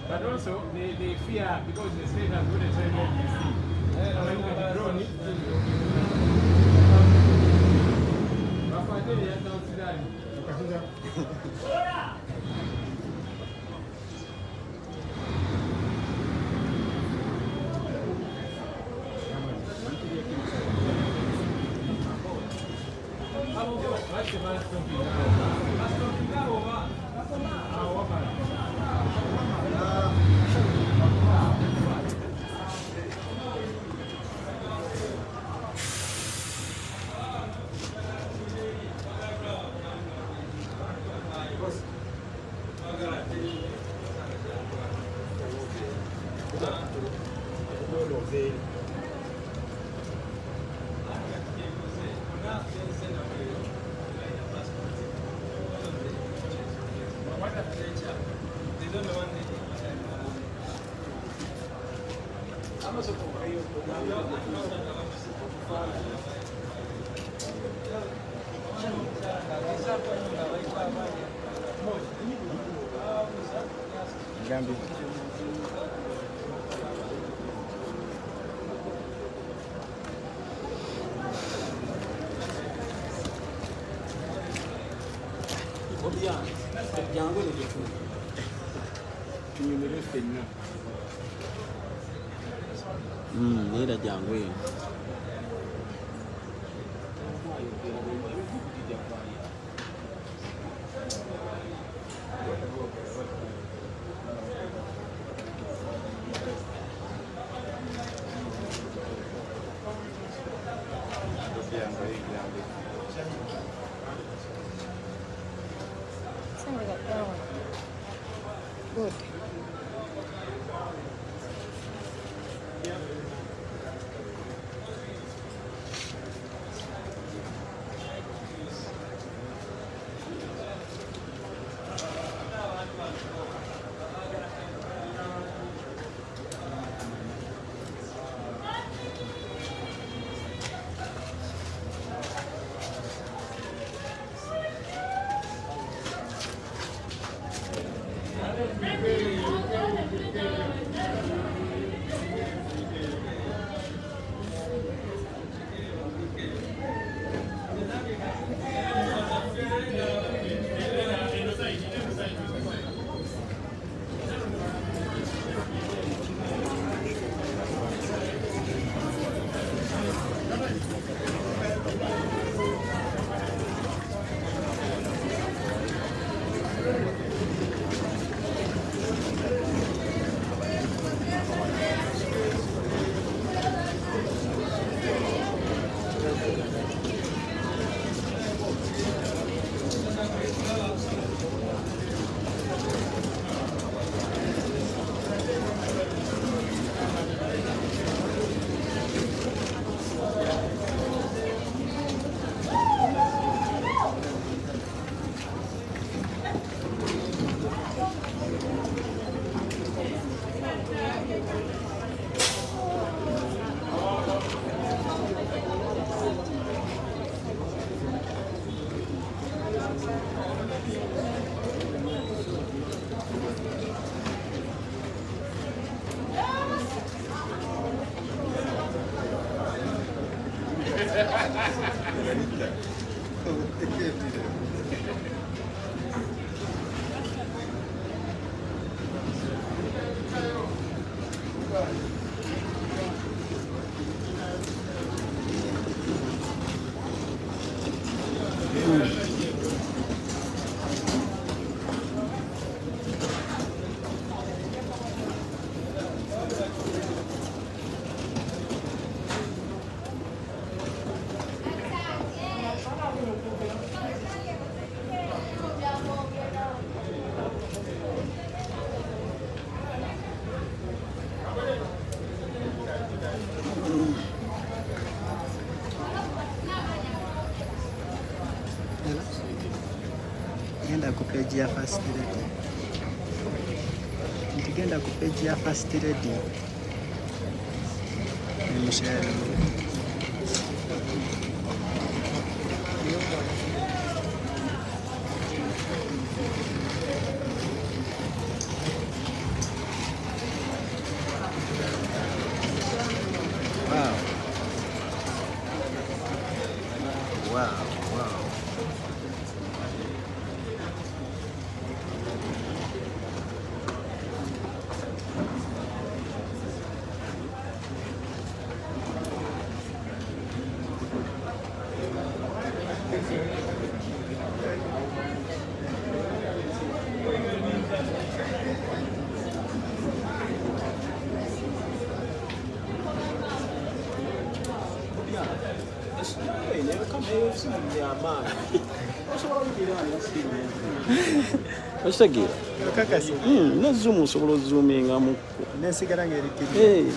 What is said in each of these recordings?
But also, they fear because the state has got a trend of the sea. Gambi. Jango ni kitu. Kinyume refu tena. Nenda jango hiyo. Good. Genda ku page ya first lady. Ntigenda ku page ya first lady. Mshare. Oshtagira? Kakasi. Ne zoom osobola zoominga mu. Nesigala ng'erikirira.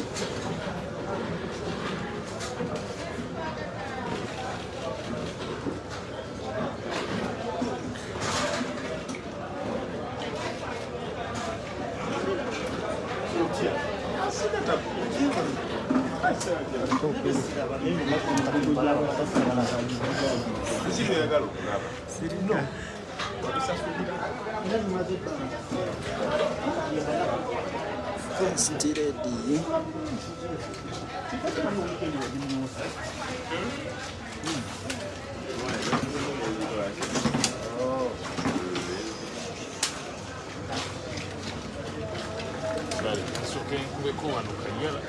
First lady. Vale, eso que hueco a no cañera.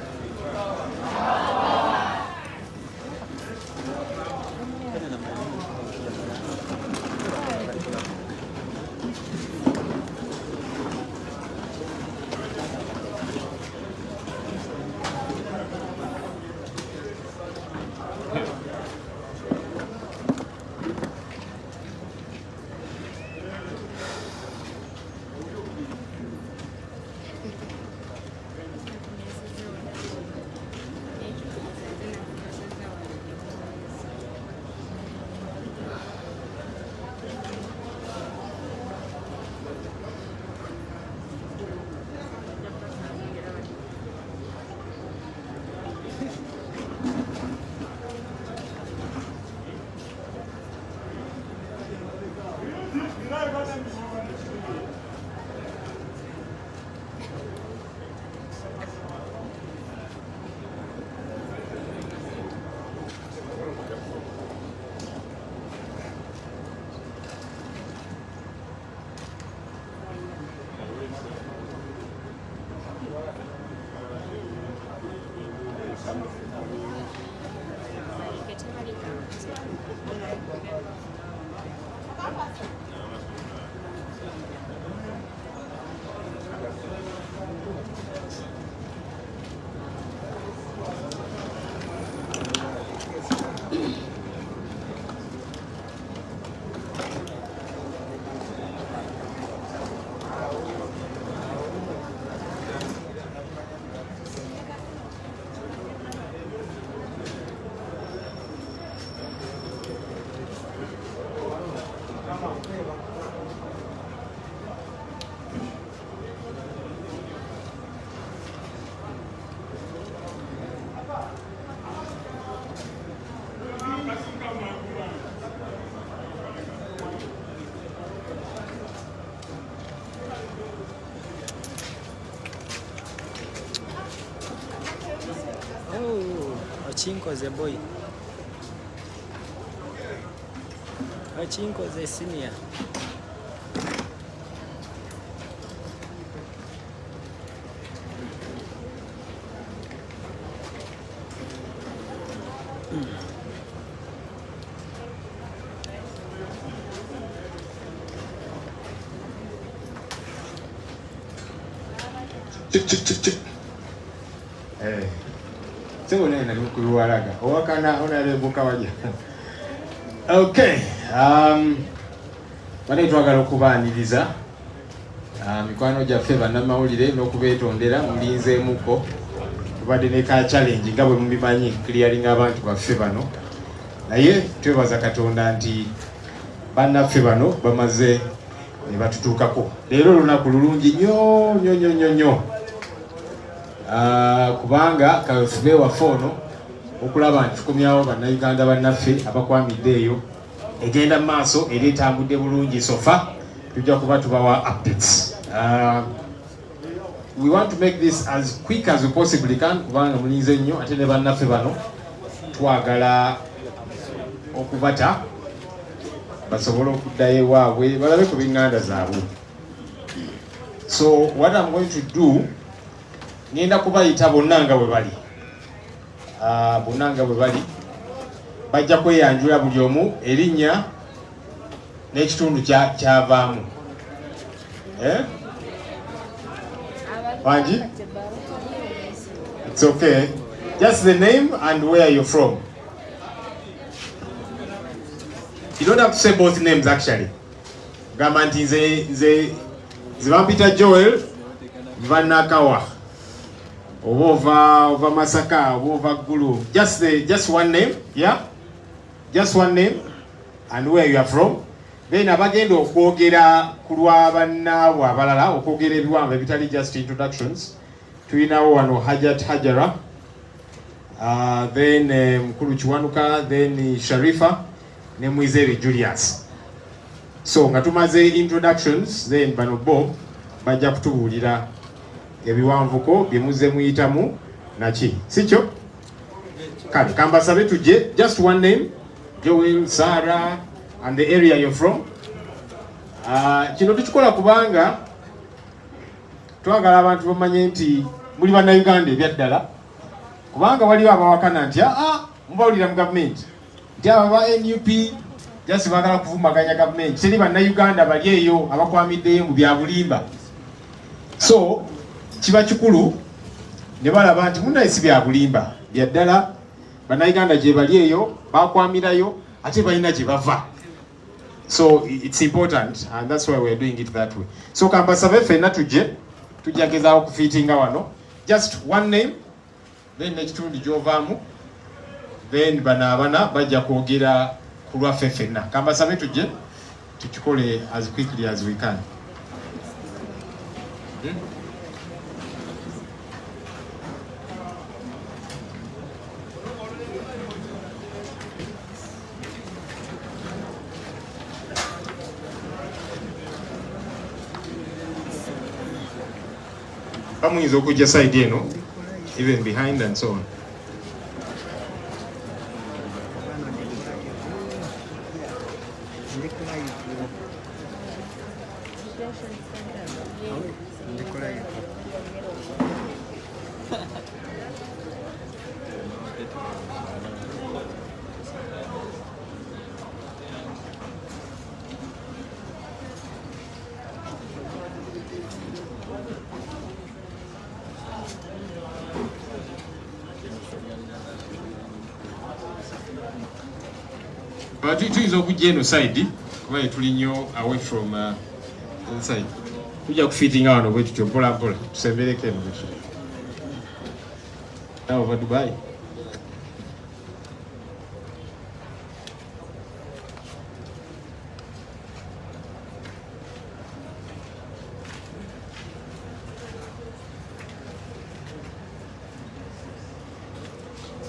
Incase boy. Incase senior. Singo nena nikuwalaga owakana onalebuka waja. Okay, bane twagala okubaaniriza mikwano gyaffe bannamawulire n'okubeetondera mulinzeemuko tubadde ne ka challenge nga bwe mubimanyi clearing abantu baffe bano, naye twebaza Katonda nti bannaffe bano bamaze ne batutuukako. Leero olunaku lulungi nnyo kubanga kafube waffe ono okulaba nti tukomyawo bannayuganda bannaffe abakwamidde eyo egenda mu maaso era etambudde bulungi sofa tujja kuba tubawa updates. We want to make this as quick as we possibly can kubanga mulinze nnyo ate ne bannaffe bano twagala okubata basobole okuddayo ewaabwe balabe ku binganda zaabwe. So what I'm going to do, ngenda kubayita bonna nga bwe bali. Bonna nga bwe bali bajja kweyanjula buli omu erinnya n'ekitundu kyavaamu. Wanji? It's okay. Just the name and where you're from. You don't have to say both names actually. Gamba nti nze bampita Joel Vanakawa. Over Masaka, over Gulu. Just one name, yeah? Just one name and where you are from. Then abagenda okwogera kulwa bannaabwe abalala okwogera ebiwanvu ebitali just introductions. Tulinawo wano Hajat Hajara, then Mkulu Kiwanuka, then Sharifa, ne Mwizeri Julius. So nga tumaze introductions, then bano bo bajja kutubuulira ebiwanvuko bye muzze muyitamu naki. Sikyo? Kale kambasabe tujje, just one name, Joel, Sarah, and the area you're from. Kino tukikola kubanga twagala abantu bamanye nti muli bannayuganda ebyaddala, kubanga waliwo abawakana nti mubawulira mu gavumenti nti abo ba NUP just bagala kuvumaganya gavumenti, teri bannayuganda bali eyo abakwamiddeyo mu bya bulimba. So kiba kikulu ne balaba nti munnaye si bya bulimba, byaddala bannayuganda gye bali eyo bakwamirayo ate balina gye bava. So it's important and that's why we're doing it that way. So kambasabe fenna tujja gezaawo kufiitinga wano. Just one name, then n'ekitundu gy'ovaamu, then banaabana bajja kwogera ku lwaffe ffenna. Kambasabe tujje tukikole as quickly as we can. Muyinza okujja side eno, even behind and so on. But tuyinza okujja eno side kuba tuli nnyo away from inside. Tujja kufiitinga wano bwe tutyo mpola mpola tusembereko eno bwe tutyo. Now over Dubai.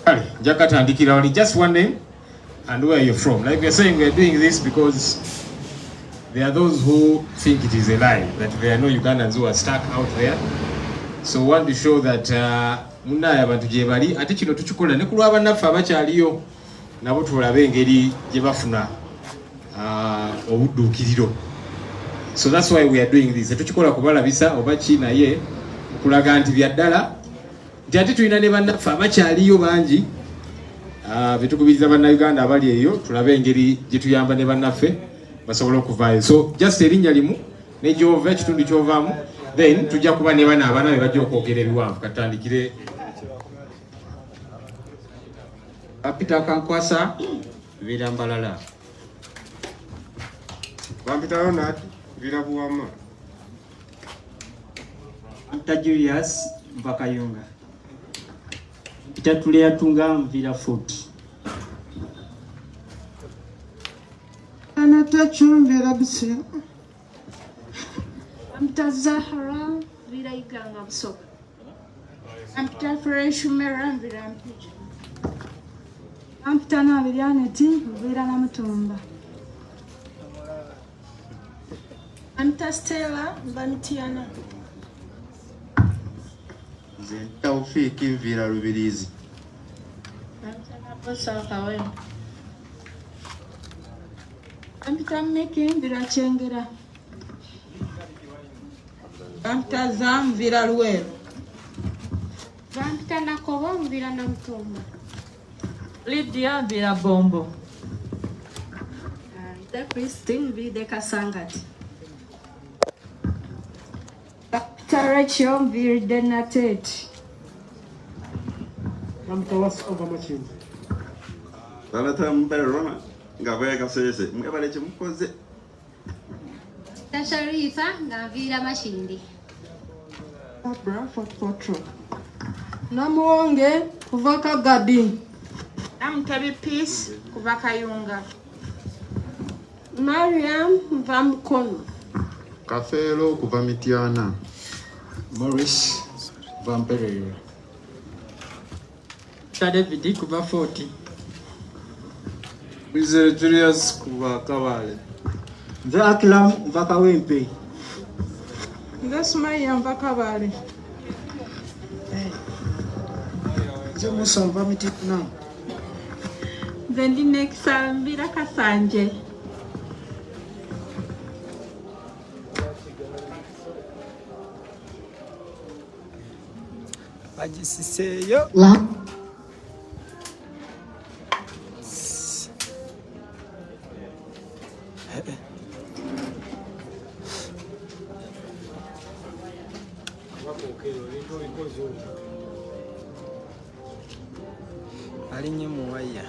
Kale, njakatandikira wali just one name and where you're from. Like we're saying, we're doing this because there are those who think it is a lie, that there are no Ugandans who are stuck out there. So we want to show that munnaye abantu gye bali ate kino tukikola ne ku lw'abannaffe abakyaliyo nabo tulabe engeri gye bafuna obudduukiriro. So that's why we are doing this. Tukikola kubalabisa oba ki naye kulaga nti byaddala nti ate tulina ne bannaffe abakyaliyo bangi betukubiriza bannayuganda abali eyo tulabe engeri gye tuyamba ne bannaffe basobole okuvaayo. So just erinnya limu ne gy'ova ekitundu ky'ovaamu, then tujja kuba ne bana abaana be bajja okwogera ebiwanvu. Katandikire Apita Kankwasa Virambalala. Bampita Ronald Virabuwama. Anta Julius Mpakayunga. Pita Tulea Tunga Mvira Futi. Anata Chumbera Bise. Ampita Zahara Vira Iganga Busoka. Ampita Fresh Mera Vira Mpija. Ampita na Virianeti Vira Namatumba. Anta Stella Bantiana. Nze Taufiki Nvira Lubirizi. Bosa kawe. Ampita Meki Nvira Chengera. Ampita Zam Nvira Luero. Ampita Nakobo Nvira Namtumba. Lydia Nvira Bombo. The Christine Vide Kasangati. Ampita Rachel Nvira Denatet. Ampita Wasova Machini. Balata mberona ngabwe kasese mukabale chimukoze. Tasharifa Navira Mashindi. Bradford Potro. Namuonge kuvaka Gabi. Namtabi Peace kuva Kayunga. Mariam Vamkono. Kafelo kuva Mitiana. Maurice Vamperera. David kuva 40. Wizard Julius kuva Kabale. Nze Akram mvaka Wempe. Nze Sumaya Mvakabale. Nze Musa mva Mitikuna. Nze ndi Nexa Nvira Kasanje. Bagisiseyo. Alinye muwaya.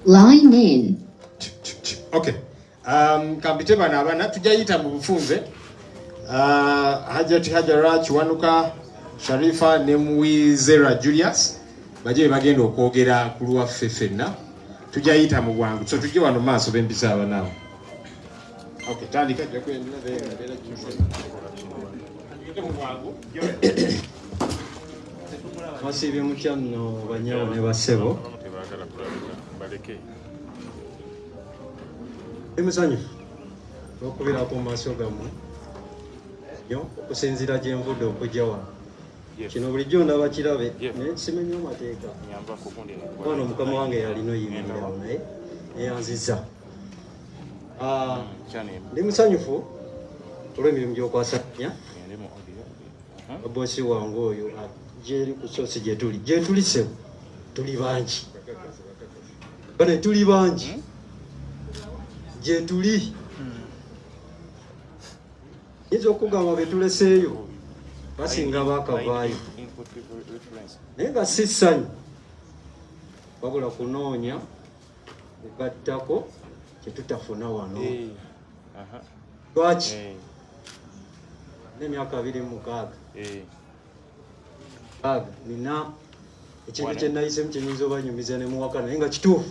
Line in. Okay. Kampite bana abana tujayita mu bufunze. Hajati Hajara Chiwanuka Sharifa ne Muwizera Julius baje bagenda okwogera ku lwaffe ffenna. Tujayita mu bwangu. So tujye wano maaso b'empisa abanawo. Okay, tandika tujja kwendera beera kyuse. Masibye mutya nno banyawo ne basebo. Emisanyufu okubira ku maaso gammwe yo okusinziira gye nvudde okujja wano. Kino bulijjo ndaba kirabe naye simenye amateeka. Wano mukama wange yalina oyimirirawo naye neyanziza. Ndi musanyufu olw'emirimu gy'okwasanya bosi wange oyo gyeri ku sosi gye tuli sebo tuli bangi bane tuli bangi gye tuli yinza okugamba betuleseeyo basinga bakavaayo naye nga si ssanyu wabula kunoonya kugattako kyetutafuna wano lwaki n'emyaka 26 nina ekintu kye nayisemu kyenyinza obanyumiza ne muwakana naye nga kituufu.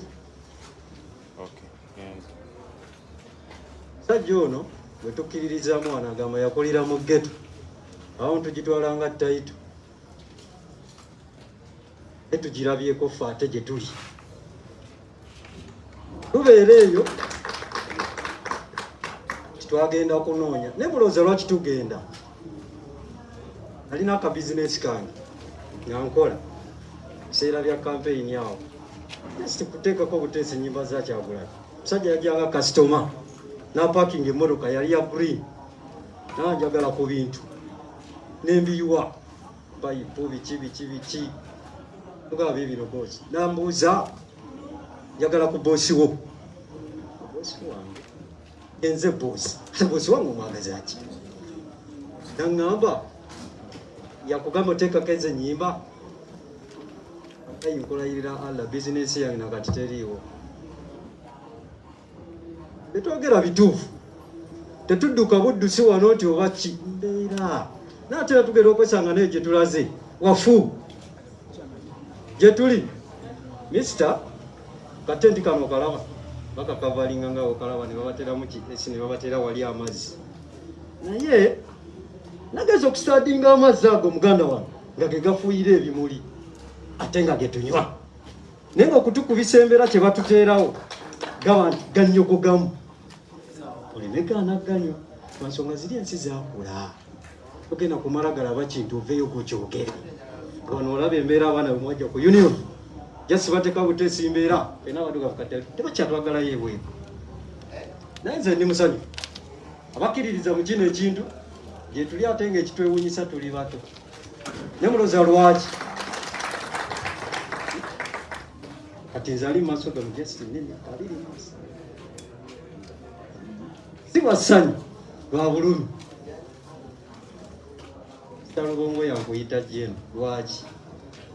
Sajja ono bwe tukkiririzaamu wano agamba yakulira mu ghetto awo tugitwala nga ttayito naye tugirabyeko ffe ate gye tuli tubeera eyo kitwagenda kunoonya naye mulowooza lwaki tugenda. Nalina aka bizinesi kange nga nkola biseera bya kampeyini awo just kuteekako buteesi ennyimba za Kyagulanyi. Musajja yajjanga kasitoma n'apakinga emmotoka yali ya green n'anjagala ku bintu n'embiyuwa payipu biki mugaba bibino boosi n'ambuuza njagala ku boosi wo. Boosi wange enze boosi ate boosi wange omwagaza ki? Naŋŋamba yakugamba oteekako ezo ennyimba nkolayirira Allah bizinesi yange nakati teriiwo. Betwogera bituufu tetudduka buddusi wano nti oba ki mbeera naatera tugenda okwesanga naye gye tulaze wafu gye tuli. Mr. Katendi kano kalaba bakakavalinga nga okalaba ne babateramu kiesi ne babatera wali amazzi naye nageza okusitadinga amazzi ago muganda wano nga ge gafuuyira ebimuli ate nga ge tunywa naye nga okutukubisa embeera kye batuteerawo gaba ganyogogamu olemekana ganywa lwansonga ziri ensi zakula ogenda kumala galaba kintu oveeyo kukyogere wano olaba embeera abaana bemwajja ku union jasi bateka butesi mbeera ena abaduka bakatale tebakyatwagalayo ebweru naye nze ndi musanyu abakkiririza mu kino ekintu gye tuli ate ng'ekitwewuunyisa tuli bato ne muloza lwaki kati nze ali mu maaso ga mujasi nene aliri maaso si bwa ssanyu lwa bulumi talubongo yankuyita jeno lwaki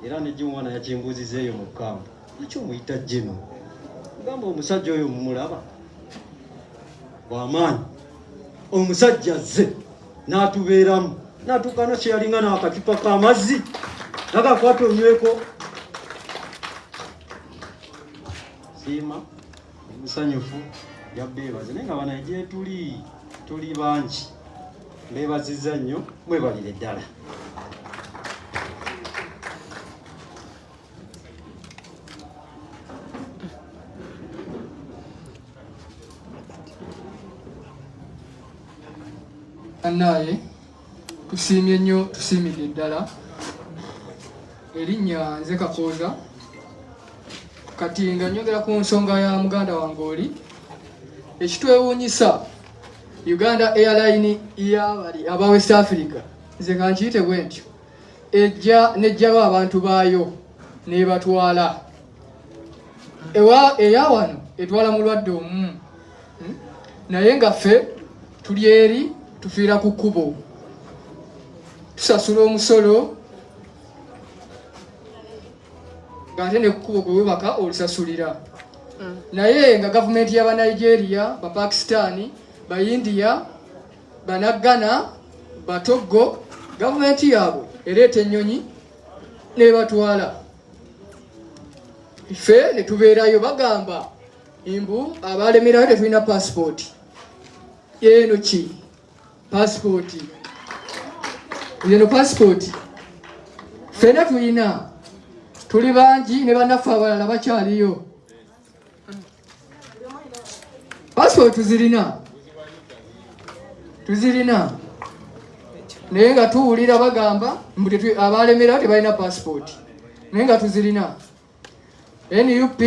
era ne jumwana yakimbuuziza eyo mu kkamba lwaki omuyita jeno gamba omusajja oyo mumulaba wamaanyi omusajja azze n'atubeeramu n'atuukana kyeyalinga n'akacupa k'amazzi nagakwata onyweko siima musanyufu yabbeebaze naye nga bana gye tuli bangi mbeebazizza nnyo mwebalire ddala naye tusiimye nnyo tusiimidde ddala erinnya nze Kakooza kati nga nyogera ku nsonga ya muganda wange oli ekitwewuunyisa Uganda Airline y'abali aba West Africa nze nga nkiyite bwe ntyo nejjaba abantu baayo nebatwala eya wano etwala mulwadde omu naye nga ffe tuli eri tufiira ku kkubo tusasula omusolo ng'ate ne kkubo gwe webaka olusasulira naye nga gavumenti y'aba Nigeria ba Pakistan ba India banagana batogo gavumenti yaabwe ereeta ennyonyi nebatwala ffe ne tubeerayo bagamba mbu abalemerayo tetulina passport eno ki passport eno passport ffena tulina tuli bangi ne bannaffe abalala bakyaliyo passport tuzirina naye nga tuwulira bagamba mbu abalemerayo tebalina passport naye nga tuzirina NUP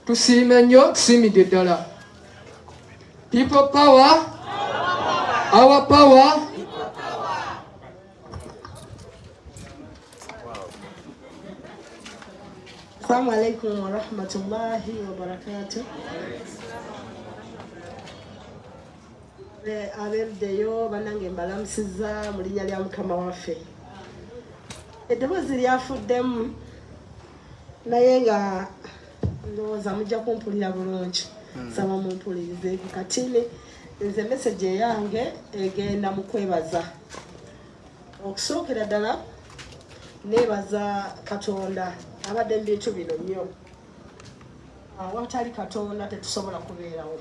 tusiime nnyo tusiimidde ddala people power our power Assalamu alaikum wa rahmatullahi wa barakatuh. Abeerudeyo bannange mbalamusiza mu linnya lya Mukama waffe. Eddoboozi lyafuddemu naye nga ndowooza mujja kumpulira bulungi. Nsaba mumpulirize katini nze message eyange egenda mu kwebaza. Okusookera ddala neebaza Katonda abadde mu bintu bino nnyo. Awatali Katonda tetusobola kubeerawo.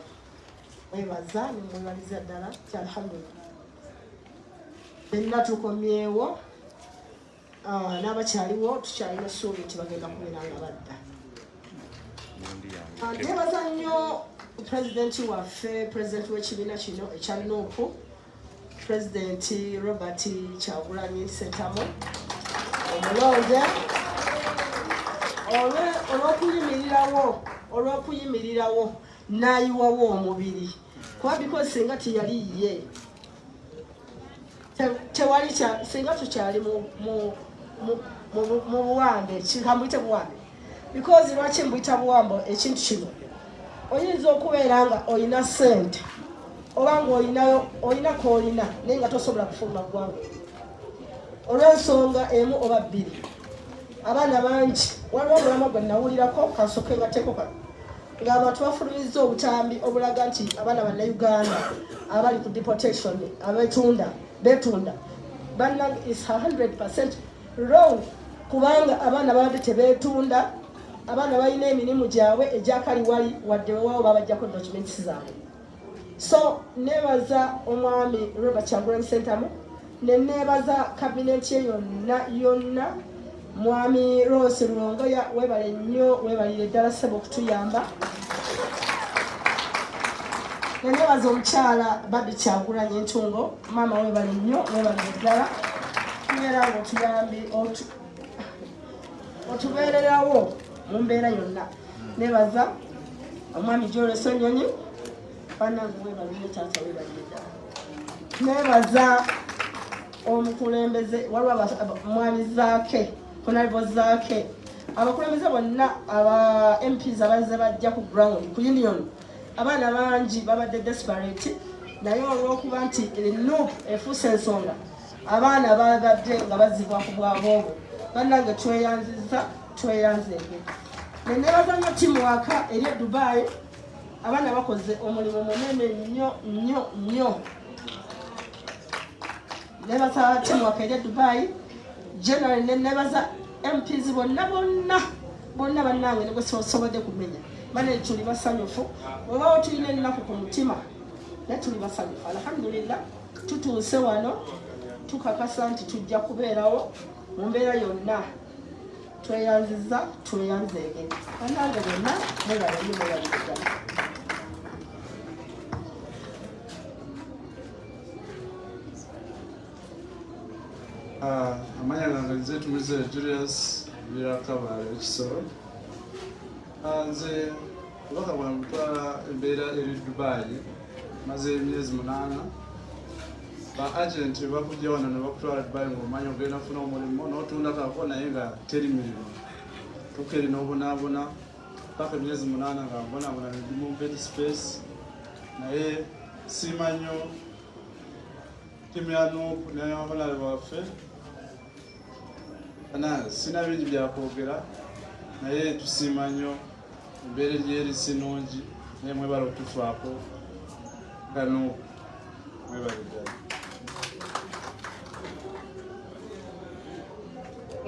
Mwebaza nemwebaliza ddala ti alhamdulillah. Benna tukomyewo n'abakyaliwo tukyalina essuubi nti bagenda kubeera nga badda. Neebaza nnyo pulezidenti waffe, pulezidenti w'ekibiina kino ekya Nuupu, pulezidenti Robert Kyagulanyi Ssentamu omulonde olw'okuyimirirawo n'ayiwawo omubiri kuba because singa teyali ye tewali singa tukyali mu buwambe kikambuyite buwambe because lwaki mbuyita buwambe ekintu kino oyinza okubeera nga olina ssente oba nga olina koolina naye nga tosobola kufuluma ggwanga olw'ensonga emu oba bbiri. Abaana bangi waliwo omulama gwe nawulirako kasooke ngateeko kano ng'abantu bafulumizza obutambi obulaga nti abaana bannayuganda abali ku deportation betunda bannange is 100% wrong kubanga abaana babadde tebeetunda abaana balina emirimu gyabwe egyakali wali wadde wewawo babajjako documents zaabwe. So neebaza omwami Robert Kyagulanyi Ssentamu neebaza kabineti ye yonna mwami Rose Lulongoya webale nnyo webalire ddala ssebo okutuyamba nenebaza omukyala Barbie Kyagulanyi Entungo maama webale nnyo webale ddala tubeera nga otuyambi otubeererawo mu mbeera yonna nebaza omwami Joleso Nnyonyi bannange webale nnyo taata webale ddala nebaza omukulembeze waliwo mwami Zaake Honorable Zaake abakulembeze bonna aba MPs abazze bajja ku ground ku union abaana bangi babadde desperate naye olw'okuba nti NUP efuuse ensonga abaana babadde nga bazibwa ku bwaboobo bannange tweyanzeege nenebaza nnyo teamwork eri e Dubai abaana bakoze omulimu munene nnyo nebaza teamwork eri e Dubai general nebaza MPs bonna bannange ne gwesobodde kumenya bane tuli basanyufu oba tulina ennaku ku mutima ne tuli basanyufu alhamdulillah tutuuse wano tukakasa nti tujja kubeerawo mu mbeera yonna tweyanziza tweyanzeege bannange bonna mwebalayimwebaligana amanya gange nze tumulize Julius Birakabale ekisoro nze obubaka bwange butwala embeera eri Dubai maze emyezi 8 ba agent bakujja wano ne bakutwala Dubai ng'omanya ogenda ofuna omulimu n'otunda kako naye nga teri mirimu tukeri n'obonaabona paka emyezi 8 nga mbonaabona ndi mu bed space naye simanyo timu ya NUP n'abamalala baffe sina bingi byakwogera naye tusiima nnyo embeera eri sinungi naye mwebala otufaako nga NUP mwebale ddala.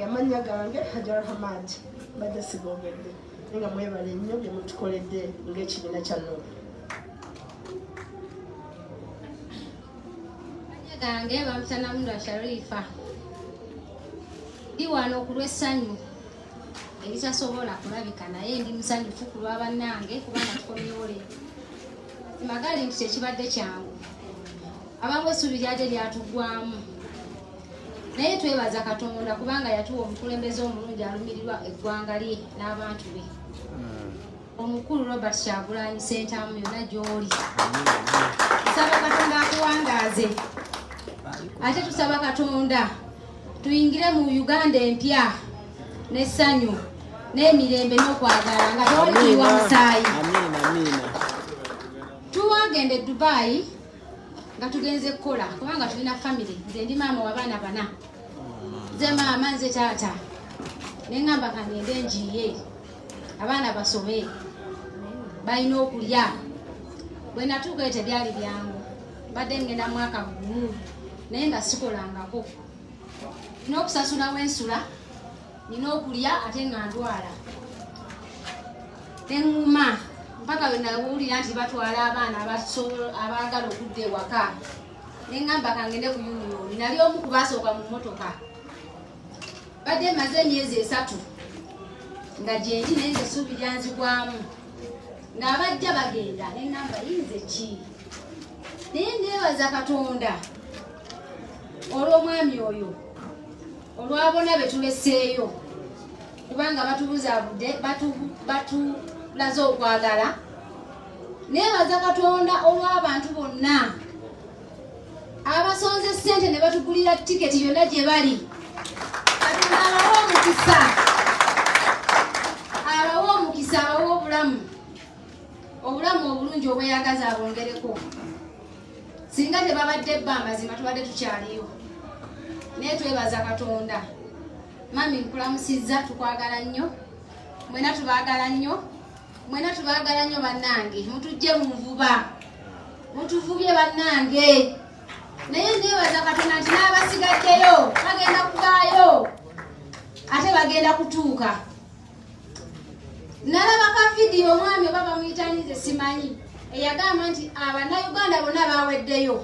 Amannya gange Hajara Hamad mbadde sigoogedde nga mwebale nnyo bye mutukoledde ng'ekibiina kya NUP. Amannya gange bampita Namundwa Sharifa ndi wano ku lw'essanyu eritasobola kulabika naye ndi musanyufu ku lwa bannange kubanga tukomyewo leero magale nti tekibadde kyangu abamu essuubi lyadde lyatuggwamu naye twebaza Katonda kubanga yatuwa omukulembeze omulungi alumirirwa eggwanga lye n'abantu be omukulu Robert Kyagulanyi Ssentamu yonna gy'oli tusaba Katonda akuwangaaze ate tusaba Katonda tuyingire mu Uganda empya n'essanyu n'emirembe n'okwagala nga tewali kuyiwa musaayi. Tuwagende Dubai nga tugenze kukola kubanga tulina family nze ndi maama w'abaana 4 nze maama nze taata neŋŋamba kangende njiye abaana basome balina okulya bwe natuuka tebyali byangu badde ngenda mwaka gumu naye nga sikolangako nina okusasula wensula nina okulya ate nga ndwala neŋŋuma mpaka we nawulira nti batwala abaana abaagala okudda ewaka neŋŋamba kangende ku union nali omu ku baasooka mu mmotoka badde maze emyezi 3 nga gyendi naye nze essuubi lyanzigwamu ng'abajja bagenda neŋŋamba yinze ki naye neebaza Katonda olw'omwami oyo olwabona betuleseeyo kubanga batubuzaabudde batulaze okwagala neebaza Katonda olw'abantu bonna abasonze ssente ne batugulira tiketi yonna gye bali Katonda abawa omukisa abawa obulamu obulungi obweyagaza abongereko singa tebabadde bba amazima tubadde tukyaliyo naye twebaza Katonda. Mami nkulamusizza tukwagala nnyo mwena tubaagala nnyo bannange mutujje mu nvuba mutuvubye bannange naye neebaza Katonda nti n'abasigaddeyo bagenda kuvaayo ate bagenda kutuuka. Nalaba ka vidiyo omwami oba bamuyitanize simanyi eyagamba nti Abannayuganda bonna baaweddeyo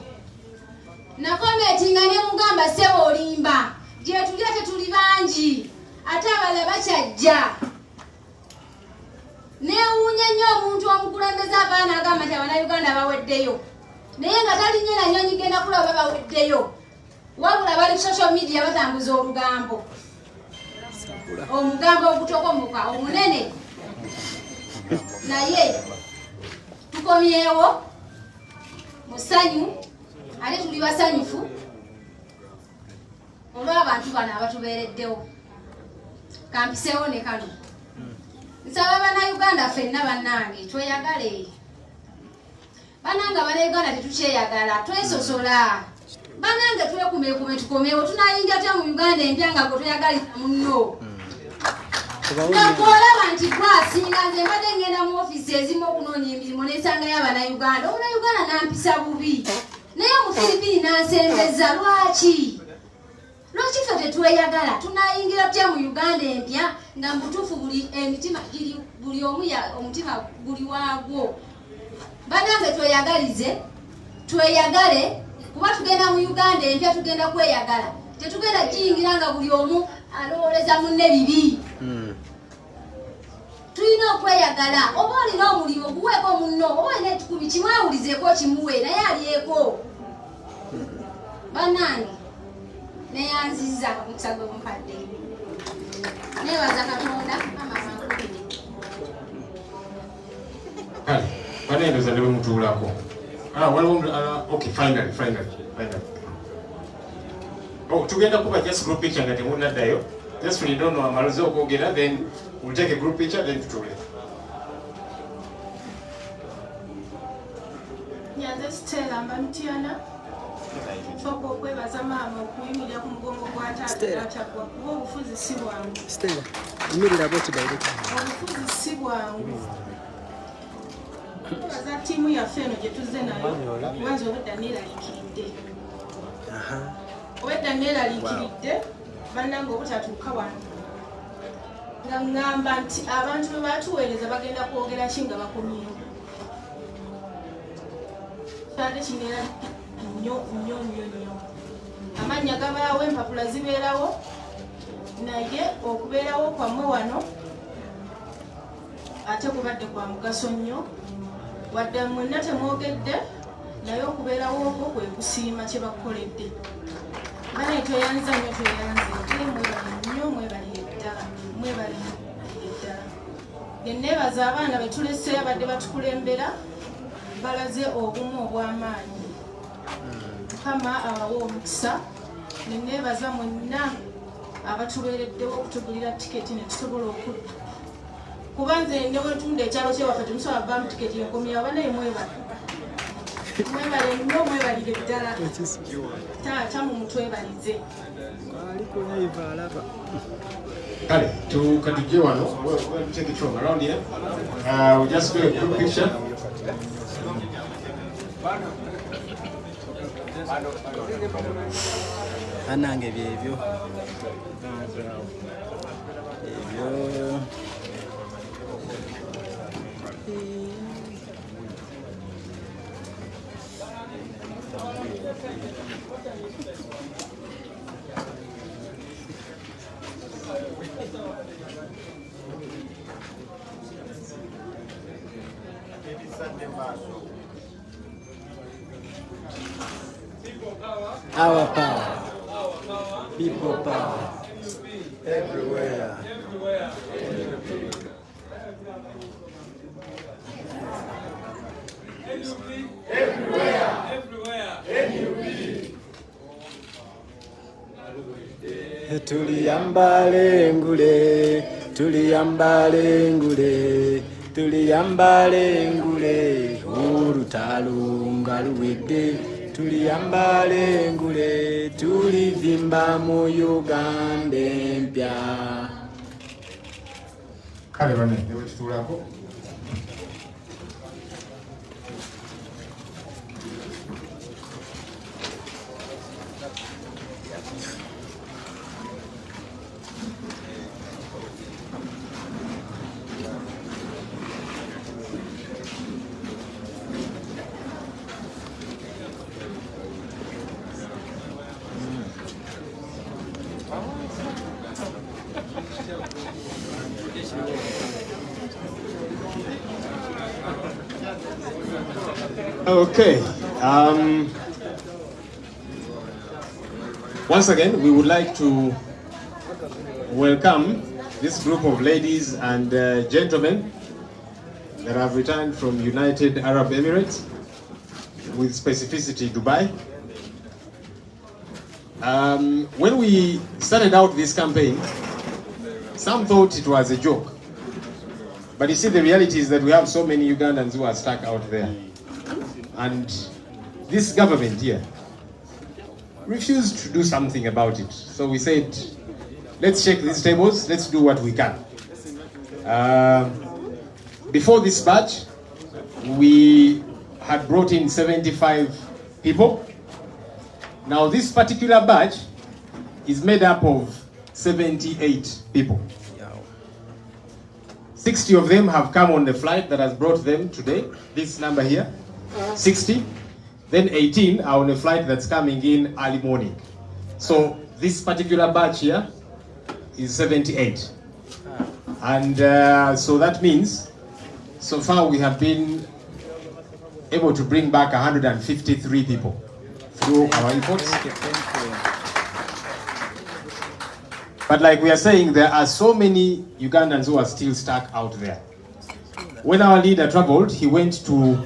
nakometinga ne mugamba ssebo olimba gye tulya tetuli bangi ate abalala bakyajja neewuunya nnyo omuntu omukulembeza abaana agamba nti Abannayuganda baweddeyo naye nga talinye na nnyonyi genda kulaba baweddeyo wabula bali ku social media batambuza olugambo omugambo ogutokomuka omunene naye tukomyewo musanyu ate tuli basanyufu olw'abantu bano abatubeereddewo kampiseewo ne kano nsaba Bannayuganda ffenna bannange tweyagale bannange Abannayuganda tetukyeyagala twesosola bannange twekumeekume tukomeewo tunayinja tya mu Uganda empya nga gwe tweyagaliza munno nga bw'olaba nti gwasinga nze mbadde ngenda mu ofiisi ezimu okunoonya emirimu neesangayo Abannayuganda Omunnayuganda nampisa bubi naye Omufiripini nansembeza lwaki ffe tetweyagala tunayingira tutya mu Uganda empya nga mutuufu emitima giri buli omu omutima guli waagwo bannange tweyagale kuba tugenda mu Uganda empya tugenda kweyagala tetugenda kiyingira nga buli omu alowooleza munne bibi tulina okweyagala oba olina omulimu guweeko munno oba olina ekikumi kimwawulizeeko kimuwe naye alyeko bannange neyanziza omukisa gwe mukadde neebaza Katonda kale banendoza ne bwemutuulako okay finally tugenda kuba just group picture nga temunaddayo just we don't know amaloze okwogera then we'll take a group picture then tutuule nyanze Stella Mbamitiana nsooka okwebaza maama okuyimirira ku mugongo gwa taata kuba obufuzi si bwangu obufuzi si bwangu twebaza ttiimu yaffe eno gye tuzze nayo kubanza obwedda neeraliikiridde bannange obutatuuka wano nga ŋŋamba nti abantu bwe batuweereza bagenda kwogera ki nga bakomyewo ate kineera nnyo amannya gabaawo empapula zibeerawo naye okubeerawo kwammwe wano ate kubadde kwa mugaso nnyo wadde mwenna temwogedde naye okubeerawo okwo kwe kusiima kye bakoledde banaye tweyanza nnyo mwebaliye ddala neneebaza abaana betulese abadde batukulembera balaze obumu obw'amaanyi Mukama abawa omukisa neneebaza mwenna abatubeereddewo okutugulira tiketi ne tusobola okudda kuba nze ne bwetunda ekyalo kyewaffe temusobola bbamu tiketi enkomyawo banaye mwebale nnyo mwebalire ddala taata mumutwebalize kale katujje wano we'll take it from around here we'll just do a quick picture Anange byebyo Our power, people power, everywhere. Tuliyambale ngule, olutalunga luwedde. Tuliyambale ngule, tulivimba mu Uganda empya. Kale bane, ewe tutulako. Okay. Once again, we would like to welcome this group of ladies and gentlemen that have returned from United Arab Emirates, with specificity Dubai. When we started out this campaign, some thought it was a joke. But you see, the reality is that we have so many Ugandans who are stuck out there. And this government here refused to do something about it. So we said, let's check these tables, let's do what we can. Before this batch, we had brought in 75 people. Now this particular batch is made up of 78 people. 60 of them have come on the flight that has brought them today, this number here, 60. Then 18 are on a flight that's coming in early morning. So this particular batch here is 78. And so that means, so far we have been able to bring back 153 people through our efforts. But like we are saying, there are so many Ugandans who are still stuck out there. When our leader traveled, he went to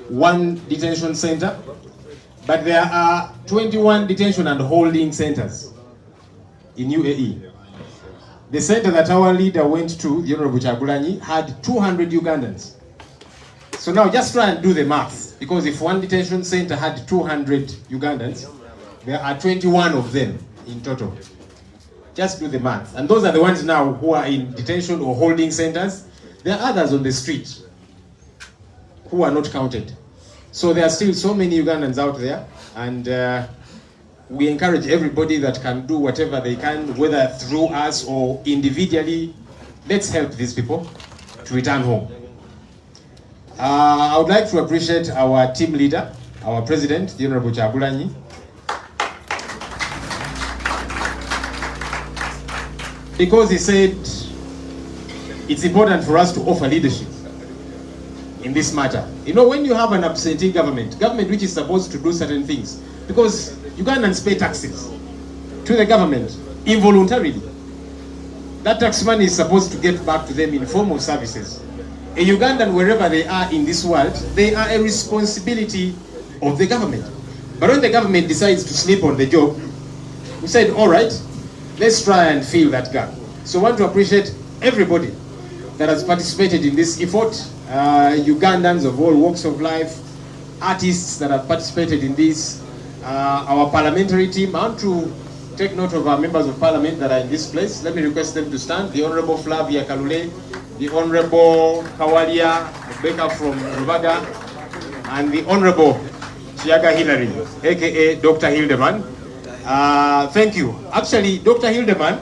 one detention center, but there are 21 detention and holding centers in UAE. The center that our leader went to, the Honorable Kyagulanyi, had 200 Ugandans. So now just try and do the maths, because if one detention center had 200 Ugandans, there are 21 of them in total. Just do the math. And those are the ones now who are in detention or holding centers. There are others on the street who are not counted. So there are still so many Ugandans out there, and we encourage everybody that can do whatever they can, whether through us or individually. Let's help these people to return home. I would like to appreciate our team leader, our president, the Honorable Kyagulanyi. Because he said it's important for us to offer leadership in this matter. You know, when you have an absentee government which is supposed to do certain things, because Ugandans pay taxes to the government involuntarily. That tax money is supposed to get back to them in form of services. A Ugandan, wherever they are in this world, they are a responsibility of the government. But when the government decides to sleep on the job, we said, all right, let's try and fill that gap. So I want to appreciate everybody that has participated in this effort, Ugandans of all walks of life, artists that have participated in this, our parliamentary team. I want to take note of our members of parliament that are in this place. Let me request them to stand. The Honorable Flavia Kalule, the Honorable Kawalia Rebecca from Rubaga, and the Honorable Chiaga Hillary, aka Dr. Hildeman. Thank you. Actually, Dr. Hildeman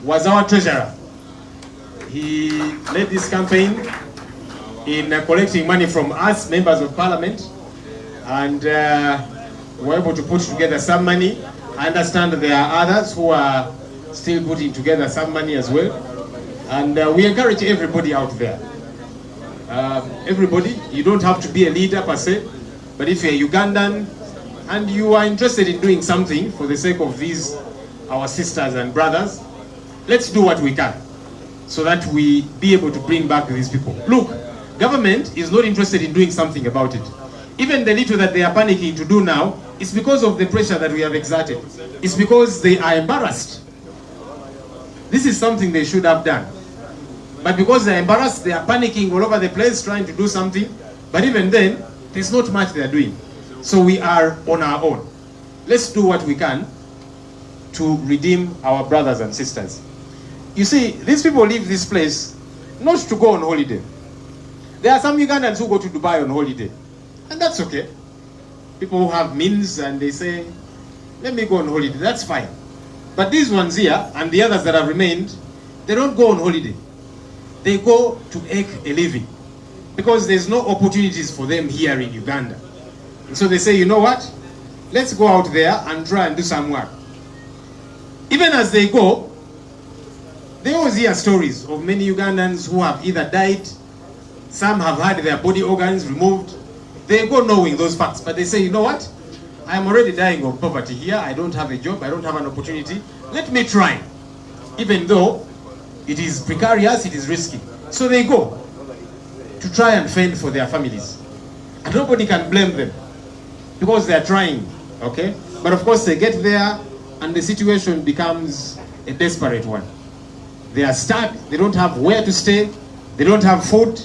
was our treasurer. He led this campaign in collecting money from us, members of parliament, and were able to put together some money. I understand there are others who are still putting together some money as well. And we encourage everybody out there. Everybody, you don't have to be a leader per se, but if you're a Ugandan and you are interested in doing something for the sake of these, our sisters and brothers, let's do what we can so that we be able to bring back these people. Look, government is not interested in doing something about it. Even the little that they are panicking to do now is because of the pressure that we have exerted. It's because they are embarrassed. This is something they should have done. But because they're embarrassed, they are panicking all over the place trying to do something. But even then, there's not much they're doing. So we are on our own. Let's do what we can to redeem our brothers and sisters. You see, these people leave this place not to go on holiday. There are some Ugandans who go to Dubai on holiday. And that's okay. People who have means and they say, let me go on holiday. That's fine. But these ones here and the others that have remained, they don't go on holiday. They go to make a living because there's no opportunities for them here in Uganda. And so they say, you know what? Let's go out there and try and do some work. Even as they go, they always hear stories of many Ugandans who have either died, some have had their body organs removed. They go knowing those facts, but they say, you know what? I am already dying of poverty here. I don't have a job. I don't have an opportunity. Let me try. Even though it is precarious, it is risky. So they go to try and fend for their families. And nobody can blame them because they are trying, okay? But of course they get there and the situation becomes a desperate one. They are stuck, they don't have where to stay, they don't have food.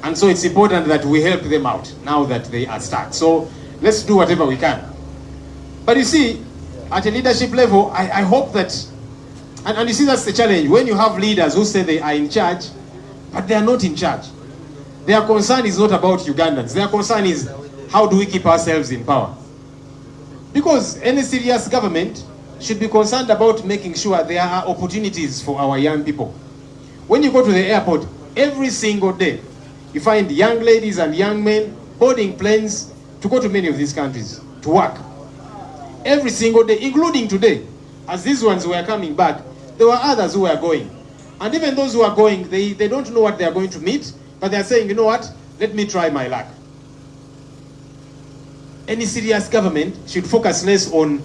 And so it's important that we help them out now that they are stuck. So let's do whatever we can. But you see, at a leadership level, I hope that, and you see that's the challenge, when you have leaders who say they are in charge, but they are not in charge. Their concern is not about Ugandans. Their concern is, how do we keep ourselves in power? Because any serious government should be concerned about making sure there are opportunities for our young people. When you go to the airport, every single day, you find young ladies and young men boarding planes to go to many of these countries to work. Every single day, including today, as these ones were coming back, there were others who were going. And even those who are going, they don't know what they are going to meet, but they are saying, you know what, let me try my luck. Any serious government should focus less on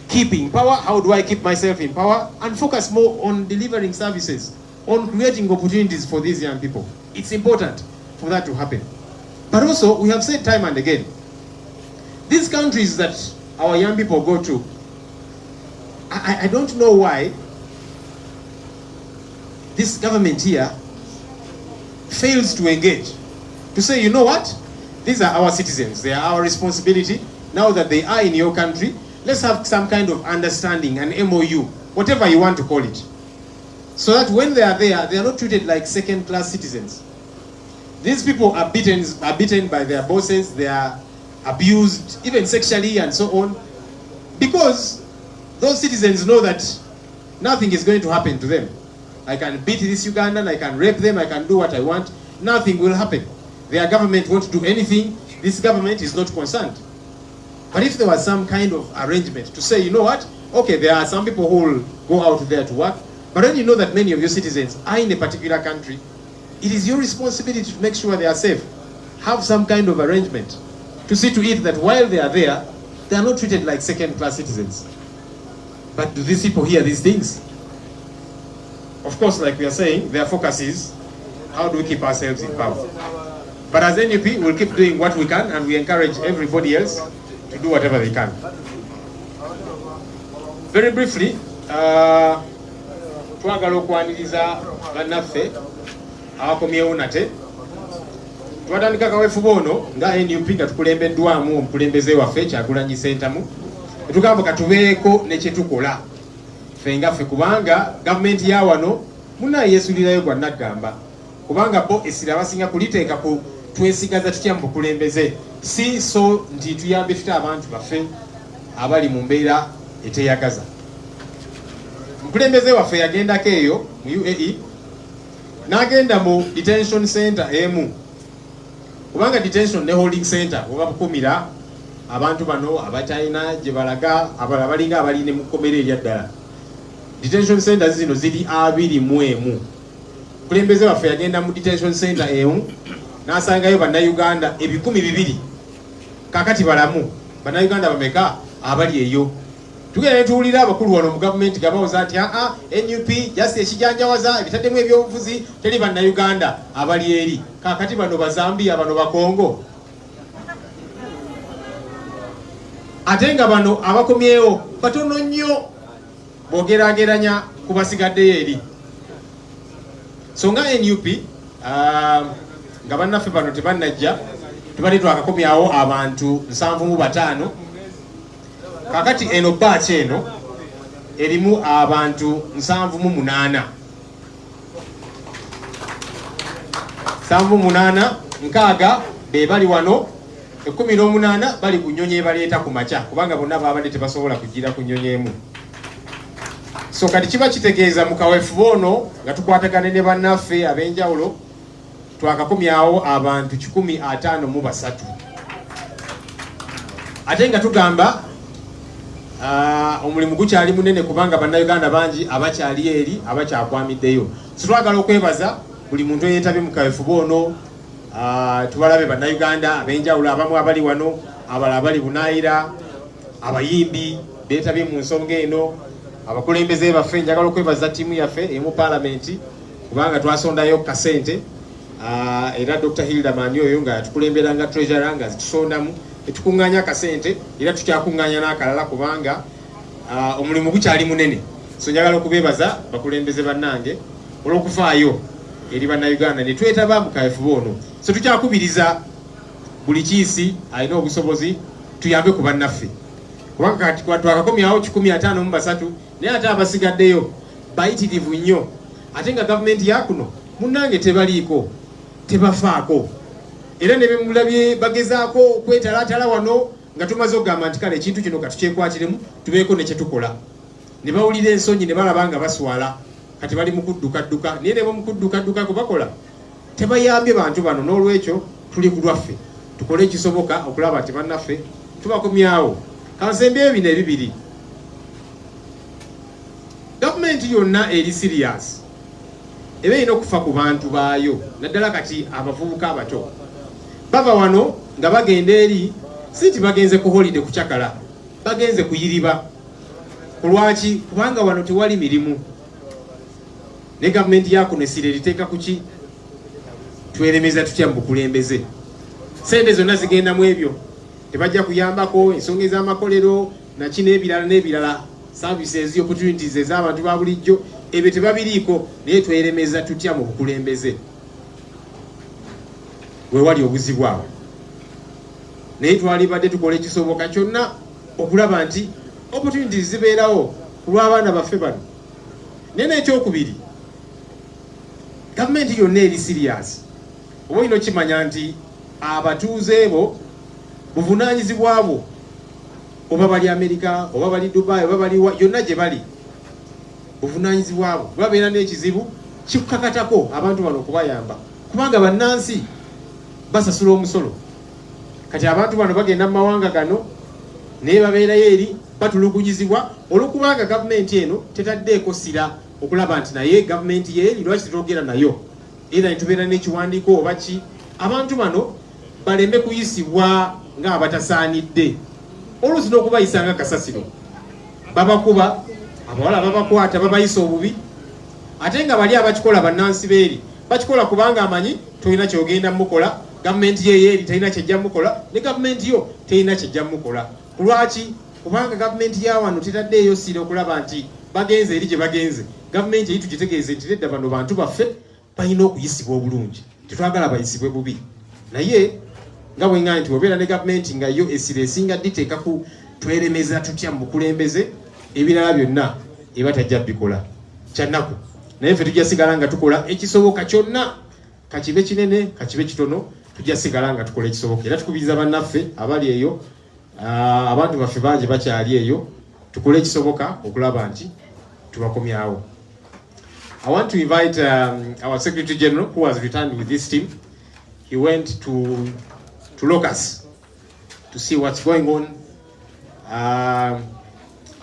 keeping power, how do I keep myself in power, and focus more on delivering services, on creating opportunities for these young people. It's important for that to happen. But also, we have said time and again, these countries that our young people go to, I don't know why this government here fails to engage, to say, you know what, these are our citizens, they are our responsibility. Now that they are in your country, let's have some kind of understanding, an MOU, whatever you want to call it. So that when they are there, they are not treated like second-class citizens. These people are beaten by their bosses, they are abused, even sexually and so on, because those citizens know that nothing is going to happen to them. I can beat this Ugandan, I can rape them, I can do what I want, nothing will happen. Their government won't do anything, this government is not concerned. But if there was some kind of arrangement to say, you know what, okay, there are some people who will go out there to work, but when you know that many of your citizens are in a particular country, it is your responsibility to make sure they are safe. Have some kind of arrangement to see to it that while they are there, they are not treated like second-class citizens. But do these people hear these things? Of course, like we are saying, their focus is, how do we keep ourselves in power? But as NUP, we'll keep doing what we can, and we encourage everybody else to do whatever they can. Very briefly, twagala okwaniriza bannaffe abakomyewo nate twatandika kaweefube ono nga NUP nga tukulembeddwamu omukulembeze waffe Kyagulanyi Sentamu netugamba katubeeko ne kye tukola ffe ngaffe kubanga gavumenti ya wano munaye yeesulirayo gwa naggamba kubanga bo essira abasinga kuliteeka ku twesigaza tutya mu bukulembeze si so nti tuyambe tuta abantu baffe abali mu mbeera eteyagaza. Mukulembeze waffe yagendako eyo mu UAE n'agenda mu detention center emu kubanga detention ne holding center oba bukumira abantu bano abatalina gye balaga abalala balinga abaline mu kkomera erya ddala. Detention centers zino ziri 21. Mukulembeze waffe yagenda mu detention center emu n'asangayo bannayuganda 200,000 kakati balamu. Bannayuganda bameka abali eyo? Tugenda tuwulira abakulu wano mu gavumenti gabawoza nti NUP jasi ekijanjawaza ebitaddemu ebyobufuzi teri bannayuganda abali eri. Kakati bano Bazambia, bano Bakongo. Ate nga bano abakomyewo batono nnyo bw'ogeraageranya ku basigaddeyo eri. So nga NUP nga bannaffe bano tebannajja tubadde twakakomyawo abantu 75. Kakati eno batch eno erimu abantu 78. 78 nkaaga be bali wano, 18 bali ku nnyonyi ebaleeta ku makya kubanga bonna babadde tebasobola kugira ku nnyonyi emu. So kati kiba kitegeeza mu kaweefube ono nga tukwatagane ne bannaffe ab'enjawulo twakakomyawo abantu 153. Ate nga tugamba omulimu gukyali munene kubanga bannayuganda bangi abakyali eri abakyakwamiddeyo. So twagala okwebaza buli muntu eyeetabye mu kaweefube ono tubalabe bannayuganda ab'enjawulo abamu abali wano abalala abali bunaayira abayimbi beetabye mu nsonga eno abakulembeze baffe njagala okwebaza ttiimu yaffe emu paalamenti kubanga twasondayo kasente era Dr. Hilda Mani oyo nga tukulembera nga treasurer nga zitusondamu etukuŋŋaanya kasente era tukyakuŋŋaanya n'akalala kubanga omulimu gukyali munene so njagala okubeebaza bakulembeze bannange olw'okufaayo eri bannayuganda ne twetaba mu kaweefube ono so tukyakubiriza buli kiisi alina obusobozi tuyambe ku bannaffe kubanga twakakomyawo 153 naye ate abasigaddeyo bayitirivu nnyo ate nga gavumenti yakuno munnange tebaliiko tebafaako era ne bemulabye bagezaako okwetalaatala wano nga tumaze okugamba nti kale ekintu kino katukyekwatiremu tubeeko ne kyetukola ne bawulira ensonyi ne balaba nga baswala kati bali mu kuddukadduka naye ne bamukuddukadduka kubakola tebayambye bantu bano n'olwekyo tuli ku lwaffe tukole ekisoboka okulaba nti bannaffe tubakomyawo kansembyeyo bino ebibiri gavumenti yonna eri serious eba erina okufa ku bantu baayo naddala kati abavubuka abato bava wano nga bagenda eri si nti bagenze ku holiday kukyakala bagenze kuyiriba kulwaki kubanga wano tewali mirimu ne gavumenti yakuno essira eriteeka kuki twelemeza tutya mu bukulembeze sente zonna zigenda mu ebyo tebajja kuyambako ensonga ez'amakolero naki n'ebirala services opportunities ez'abantu ba bulijjo ebyo tebabiriiko naye twelemeza tutya mu bukulembeze wewali obuzibu awo naye twalibadde tukola ekisoboka kyonna okulaba nti opportunities zibeerawo ku lw'abaana baffe bano naye n'ekyokubiri gavumenti yonna eri serious oba olina okimanya nti abatuuze bo buvunaanyizibwa bwo oba bali Amerika oba bali Dubai oba bali yonna gye bali buvunaanyizibwa bwo babeera n'ekizibu kikukakatako abantu bano okubayamba kubanga bannansi basasula omusolo kati abantu bano bagenda mu mawanga gano naye babeerayo eri batulugunyizibwa olwokubanga gavumenti eno tetaddeeko sira okulaba nti naye gavumenti yeeri lwaki tetwogera nayo era netubeera n'ekiwandiiko oba ki abantu bano baleme kuyisibwa ng'abatasaanidde oluusi n'okubayisa nga kasasiro babakuba abawala babakwata babayisa obubi ate nga bali abakikola bannansi beeri bakikola kubanga amanyi tolina kyogenda mukola gavumenti yeeri talina kyejja mukola ne gavumenti yo terina kyejja mukola kulwaki kubanga gavumenti ya wano tetaddeeyo sira okulaba nti bagenze eri gye bagenze gavumenti eri tugitegeeze nti nedda bano bantu baffe balina okuyisibwa obulungi tetwagala bayisibwe bubi naye nga bwenga nti obeera ne gavumenti nga yo essira esinga diteeka ku twelemeza tutya mu bukulembeze ebirala byonna eba tajja bikola kyannaku naye ffe tujja sigala nga tukola ekisoboka kyonna kakibe kinene kakibe kitono tujja sigala nga tukola ekisoboka era tukubiriza bannaffe abali eyo abantu baffe bangi bakyali eyo tukole ekisoboka okulaba nti tubakomyawo. I want to invite our Secretary General who has returned with this team. He went to Locus to see what's going on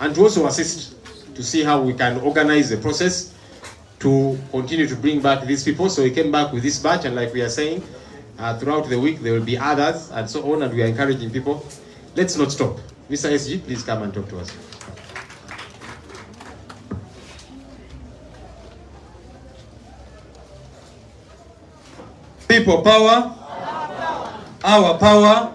and to also assist to see how we can organize the process to continue to bring back these people. So he came back with this batch, and like we are saying, throughout the week there will be others and so on, and we are encouraging people. Let's not stop. Mr. SG, please come and talk to us. People power, our power.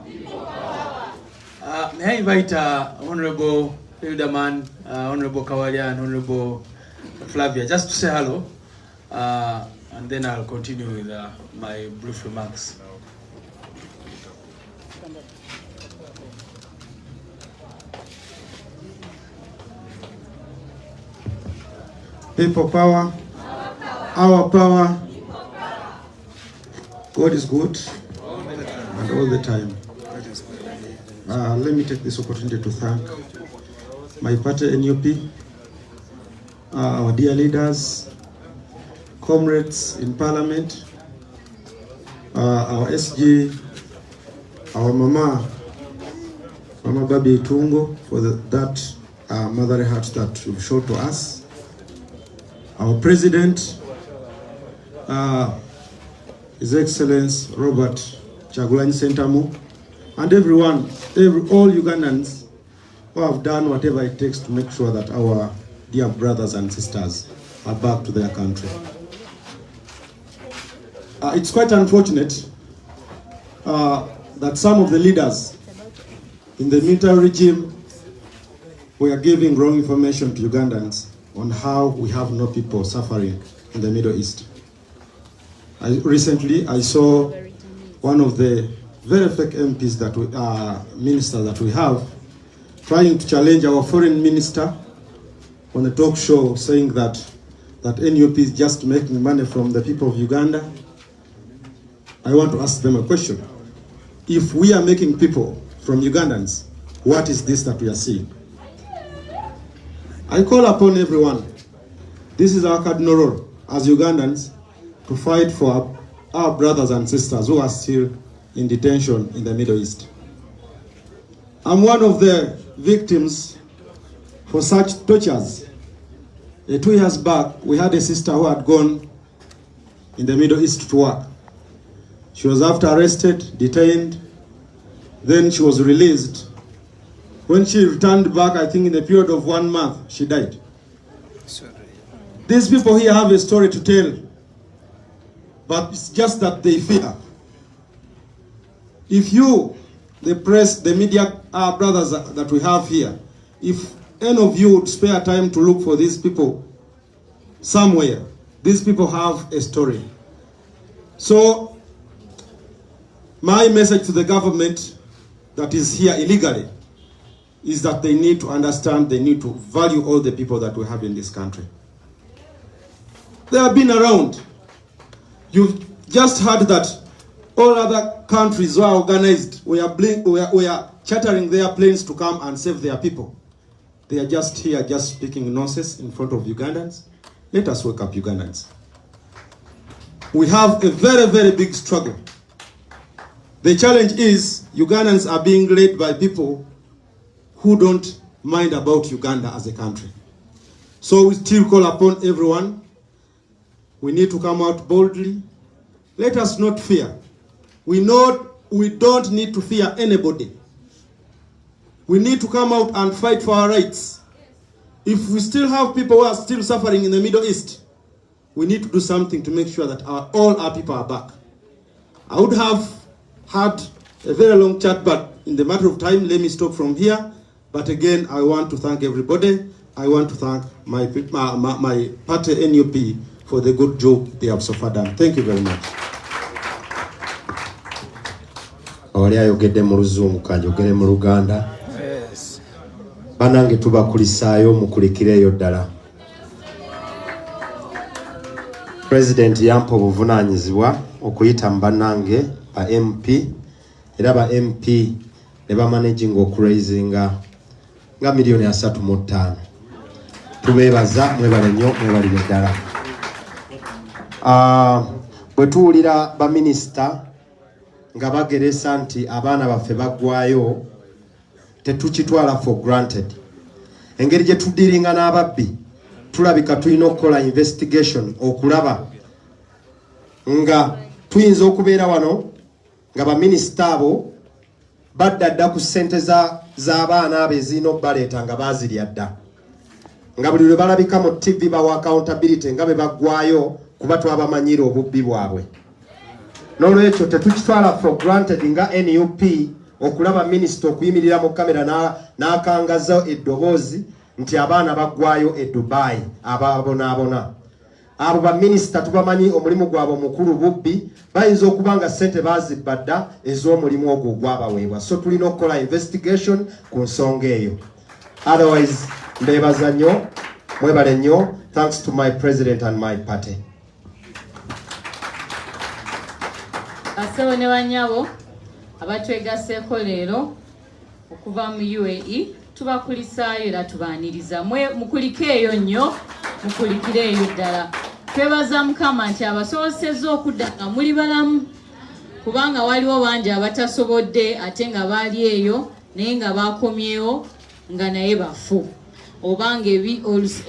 May I invite Honorable Hilderman, Honorable Kawalya, and Honorable Flavia just to say hello, and then I'll continue with my brief remarks. People power, our power. God is good and all the time. Let me take this opportunity to thank my party NUP, our dear leaders, comrades in Parliament, our SG, our Mama Barbie Tungo for that motherly heart that you've shown to us, our President, His Excellency Robert Kyagulanyi Sentamu, and everyone, all Ugandans who have done whatever it takes to make sure that our dear brothers and sisters are back to their country. It's quite unfortunate that some of the leaders in the military regime were giving wrong information to Ugandans on how we have no people suffering in the Middle East. Recently, I saw one of the very fake MPs that we ministers that we have trying to challenge our foreign minister on a talk show, saying that NUP is just making money from the people of Uganda. I want to ask them a question. If we are making people from Ugandans, what is this that we are seeing? I call upon everyone. This is our cardinal role as Ugandans to fight for our brothers and sisters who are still in detention in the Middle East. I'm one of the victims for such tortures. 2 years back, we had a sister who had gone in the Middle East to work. She was after arrested, detained, then she was released. When she returned back, I think in the period of 1 month, she died. These people here have a story to tell, but it's just that they fear. If you, the press, the media, our brothers that we have here, if any of you would spare time to look for these people somewhere, these people have a story. So, my message to the government that is here illegally is that they need to understand, they need to value all the people that we have in this country. They have been around. You've just heard that all other countries who are organized, we are chartering their planes to come and save their people. They are just here, just speaking nonsense in front of Ugandans. Let us wake up, Ugandans. We have a very, very big struggle. The challenge is Ugandans are being led by people who don't mind about Uganda as a country. So we still call upon everyone. We need to come out boldly. Let us not fear. We don't need to fear anybody. We need to come out and fight for our rights. If we still have people who are still suffering in the Middle East, we need to do something to make sure that all our people are back. I would have had a very long chat, but in the matter of time, let me stop from here. But again, I want to thank everybody. I want to thank my party NUP for the good job they have so far done. Thank you very much. Awali ayogedde mu Luzungu kanjogere mu Luganda. Banange tubakulisaayo mukulikireeyo ddala. President yampa obuvunaanyizibwa okuyita mu bannange ba MP era ba MP ne ba managing okuraisinga nga milioni 3.5. Tubeebaza mwebale nnyo mwebalire ddala. Bwe tuwulira ba minisita nga bageresa nti abaana baffe baggwayo tetukitwala for granted. Engeri gye tuddiringa n'ababbi tulabika tulina okukola investigation okulaba nga tuyinza okubeera wano nga baminisita abo badda ku ssente z'abaana abo ezirina okubaleeta nga baazirya dda. Nga buli lwe balabika mu TV bawa accountability nga be baggwayo kuba twabamanyira obubbi bwabwe. N'olwekyo tetukitwala for granted nga NUP okulaba minisita okuyimirira mu kamera n'akangaza eddoboozi nti abaana baggwayo e Dubai ababonaabona. Abo baminisita tubamanyi omulimu gwabwe omukulu bubbi, bayinza okuba nga ssente baazibba dda ez'omulimu ogwo gwabaweebwa. So tulina okukola investigation ku nsonga eyo. Otherwise, mbeebaza nnyo, mwebale nnyo. Thanks to my president and my party. Asebo ne banyabo abatwegaseeko leero okuva mu UAE tubakulisaayo era tubaaniriza. Mukulikeeyo nnyo, mukulikireeyo ddala. Twebaza Mukama nti abasobosezza okudda nga muli balamu, kubanga waliwo bangi abatasobodde ate nga baali eyo naye nga bakomyewo nga naye bafu, obanga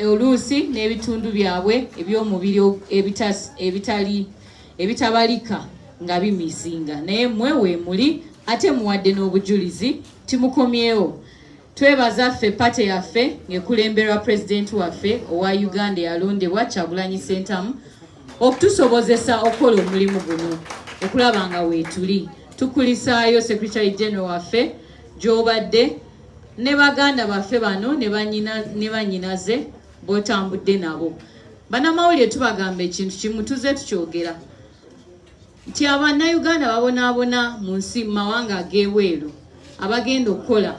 oluusi n'ebitundu byabwe eby'omubiri ebitabalika nga bimisinga naye mmwe weemuli ate muwadde n'obujulizi timukomyewo. Twebaza ffe pate yaffe ng'ekulemberwa pulezidenti waffe owa Uganda eyalondebwa Kyagulanyi Ssentamu okutusobozesa okukola omulimu guno okulaba nga weetuli. Tukulisaayo Secretary General waffe gy'obadde ne baganda baffe bano ne bannyinaze b'otambudde nabo. Bannamawulire tubagamba ekintu kimu tuze tukyogera nti Abannayuganda babonaabona mu nsi mu mawanga ag'ebweru abagenda okukola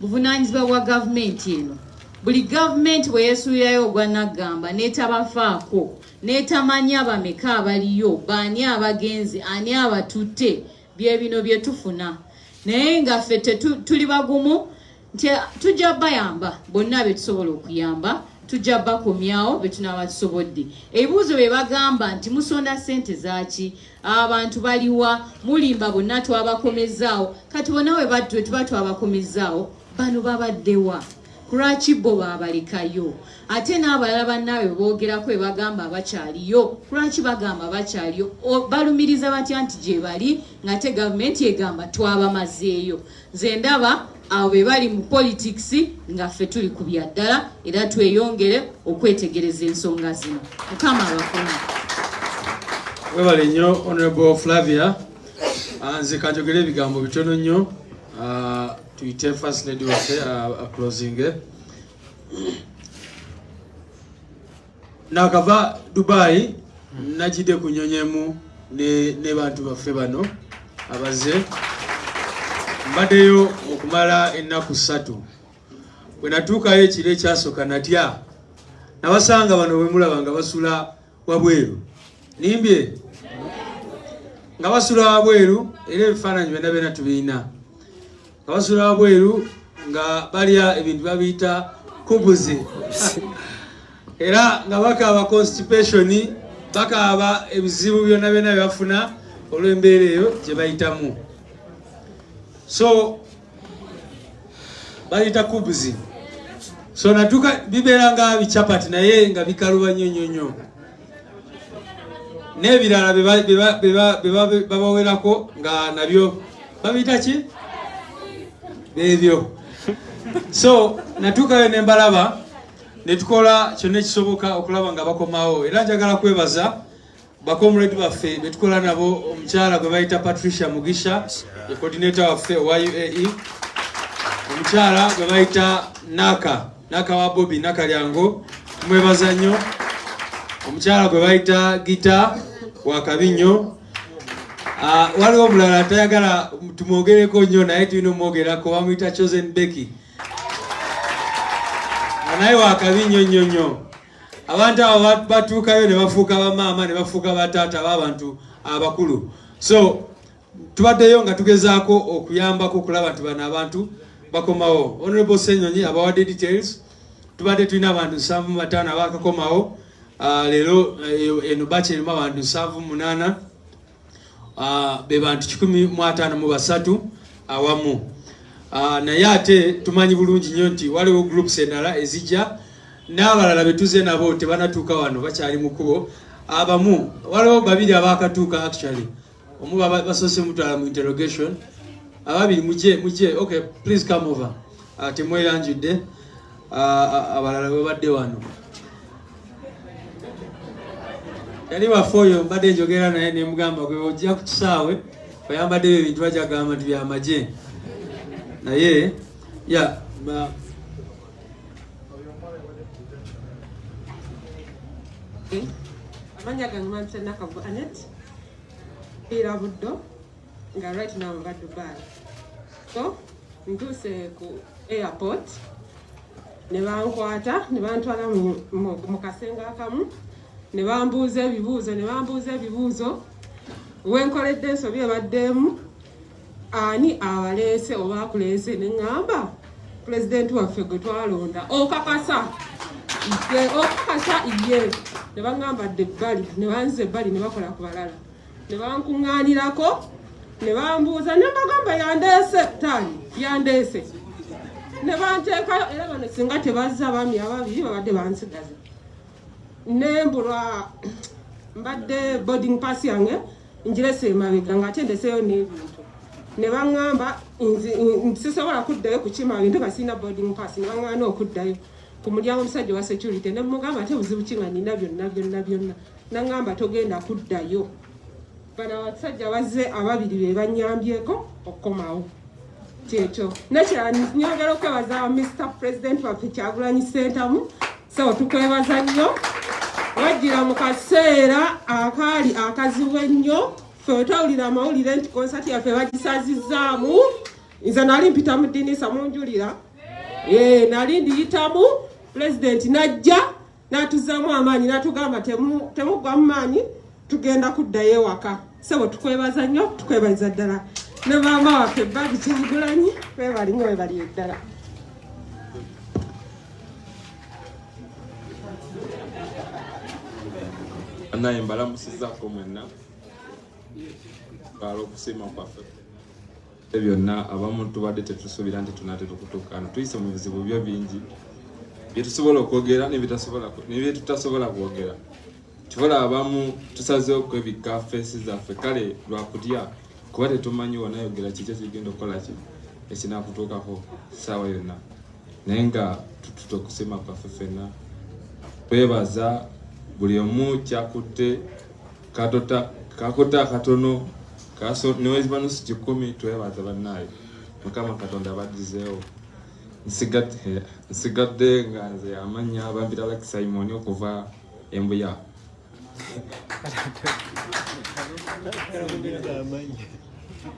buvunaanyizibwa bwa gavumenti eno. Buli gavumenti bwe yeesuulirayo ogwa Naggamba n'etabafaako n'etamanya bameka abaliyo baani abagenzi ani abatutte bye bino bye tufuna. Naye nga ffe tuli bagumu nti tujja bayamba bonna be tusobola okuyamba, tujja bakomyawo be tunaaba tusobodde. Ebibuuzo bye bagamba nti musonda ssente zaaki, abantu baliwa, mulimba bonna twabakomezaawo, kati bonna we badde tuba twabakomezaawo bano babaddewa, kulwaki bo baabalekayo? Ate n'abalala bannaabwe boogerako be bagamba bakyaliyo, kulwaki bagamba bakyaliyo? Balumiriza batya nti gye bali ng'ate gavumenti egamba twabamazeeyo? Nze ndaba abo be bali mu politics nga ffe tuli ku bya ddala era tweyongere okwetegereza ensonga zino. Mukama abakuuma. Webale nnyo Honorable Flavia. Nze kanjogera ebigambo bitono nnyo. Tuyite First Lady waffe closing. Nakava Dubai najide kunyonyemu ne bantu baffe bano abaze mbaddeyo okumala ennaku 3. Bwe natuukayo ekiro ekyasooka natya nabasanga bano bwe mulaba nga basula wabweru. Nimbye nga basula wabweru era ebifaananyi byonna tubiina nga basula wabweru nga balya ebintu babiyita kubuzi era nga bakaaba constipation, bakaaba ebizibu byonna bye bafuna olw'embeera eyo gye bayitamu. So bayita kubuzi. So natuka bibeera nga bichapati naye nga bikaluba nnyo n'ebirala babawerako nga nabyo babiyita ki ebyo. So natukayo ne mbalaba ne tukola kyonna ekisoboka okulaba nga bakomawo era njagala kwebaza bakomrade baffe be tukola nabo, omukyala gwe bayita Patricia Mugisha ye coordinator waffe wa UAE, omukyala gwe bayita Naka wa Bobi Nakalyango mwebaza nnyo, omukyala gwe bayita Gita wa Kabinyo. Waliwo omulala atayagala tumwogereko nnyo naye tulina omwogerako bamuyita Chosen Becky naye wa Kabinyo nnyo. Abantu abo batuukayo ne bafuuka bamaama ne bafuuka bataata b'abantu abakulu. So tubaddeyo nga tugezaako okuyambako okulaba nti bano abantu bakomawo. Honorable Senyonyi abawadde details. Tubadde tulina abantu 75 abakakomawo. Leero eno batch erimu abantu 78. Be bantu 153 awamu. Naye ate tumanyi bulungi nnyo nti waliwo groups endala ezijja n'abalala betuze nabo tebanatuuka wano bakyali mu kkubo. Abamu waliwo babiri abakatuuka actually. Omu basoose mutwala mu interrogation. Ababiri mujje. Okay, please come over. Temweyanjudde. Abalala babadde wano. Yali wafoyo mbadde njogera naye ne mugamba gwe ojja ku kisaawe bayambadde ebintu bajja gamba nti byamaje. Naye amanya gange mpita Nakavu Anet ira buddo nga right now mba Dubai. So ntuuse ku airport ne bankwata ne bantwala mu kasenga akamu ne bambuuza ebibuuzo wenkoledde ensobi ebaddemu ani awaleese oba akuleese ne ŋŋamba pulezidenti waffe gwe twalonda okakasa ye ne baŋŋamba dde ebbali ne banziza ebbali ne bakola ku balala ne bankuŋŋaanirako ne bambuuza ne mbagamba yandeese ne banteekayo era bano singa tebazza abaami ababiri babadde bansigaza nembulwa mbadde boarding pass yange njirese emabega nga ate ndeseeyo n'ebintu ne baŋŋamba sisobola kuddayo kukima bintu nga sirina boarding pass ne baŋŋaana okuddayo ku mulyango omusajja wa security ne mugamba ate buzibu ki nga nina byonna naŋŋamba togenda kuddayo. Bano abasajja bazze ababiri be bannyambyeko okukomawo kyekyo nekira nyongera okwebaza Mr. President waffe Kyagulanyi Ssentamu so tukwebaza nnyo wajjira mu kaseera akaali akazibu ennyo ffe wetwawulira amawulire nti konsati yaffe bagisazizzaamu nze nali mpita mu ddinisa munjulira nali ndiyitamu President najja n'atuzzaamu amaanyi n'atugamba temugwa mu maanyi tugenda kuddayo ewaka sebo tukwebaza nnyo tukwebaliza ddala ne maama waffe Barbie Kyagulanyi webali nnyo webali eddala. Naye mbalamusizzaako mwenna baala okusiima kwaffe byonna abamu tubadde tetusuubira nti tunate tukutuukana tuyise mu bizibu byo bingi byetusobola okwogera nebyetuttasobola kwogera kivola abamu tusazeewo okwebikka feesi zaffe kale lwakutya kuba tetumanyi wonayogera kiki ekigenda okukola ki ekinakutuukako ssaawa yonna naye nga tututa okusiima kwaffe ffenna twebaza buli omu kyakutte kakota akatono neweziba nusu 10 twebaza bannaayo mukama katonda abaddizeewo nsigadde nga nze amannya bambira Lucky Simon okuva embuya.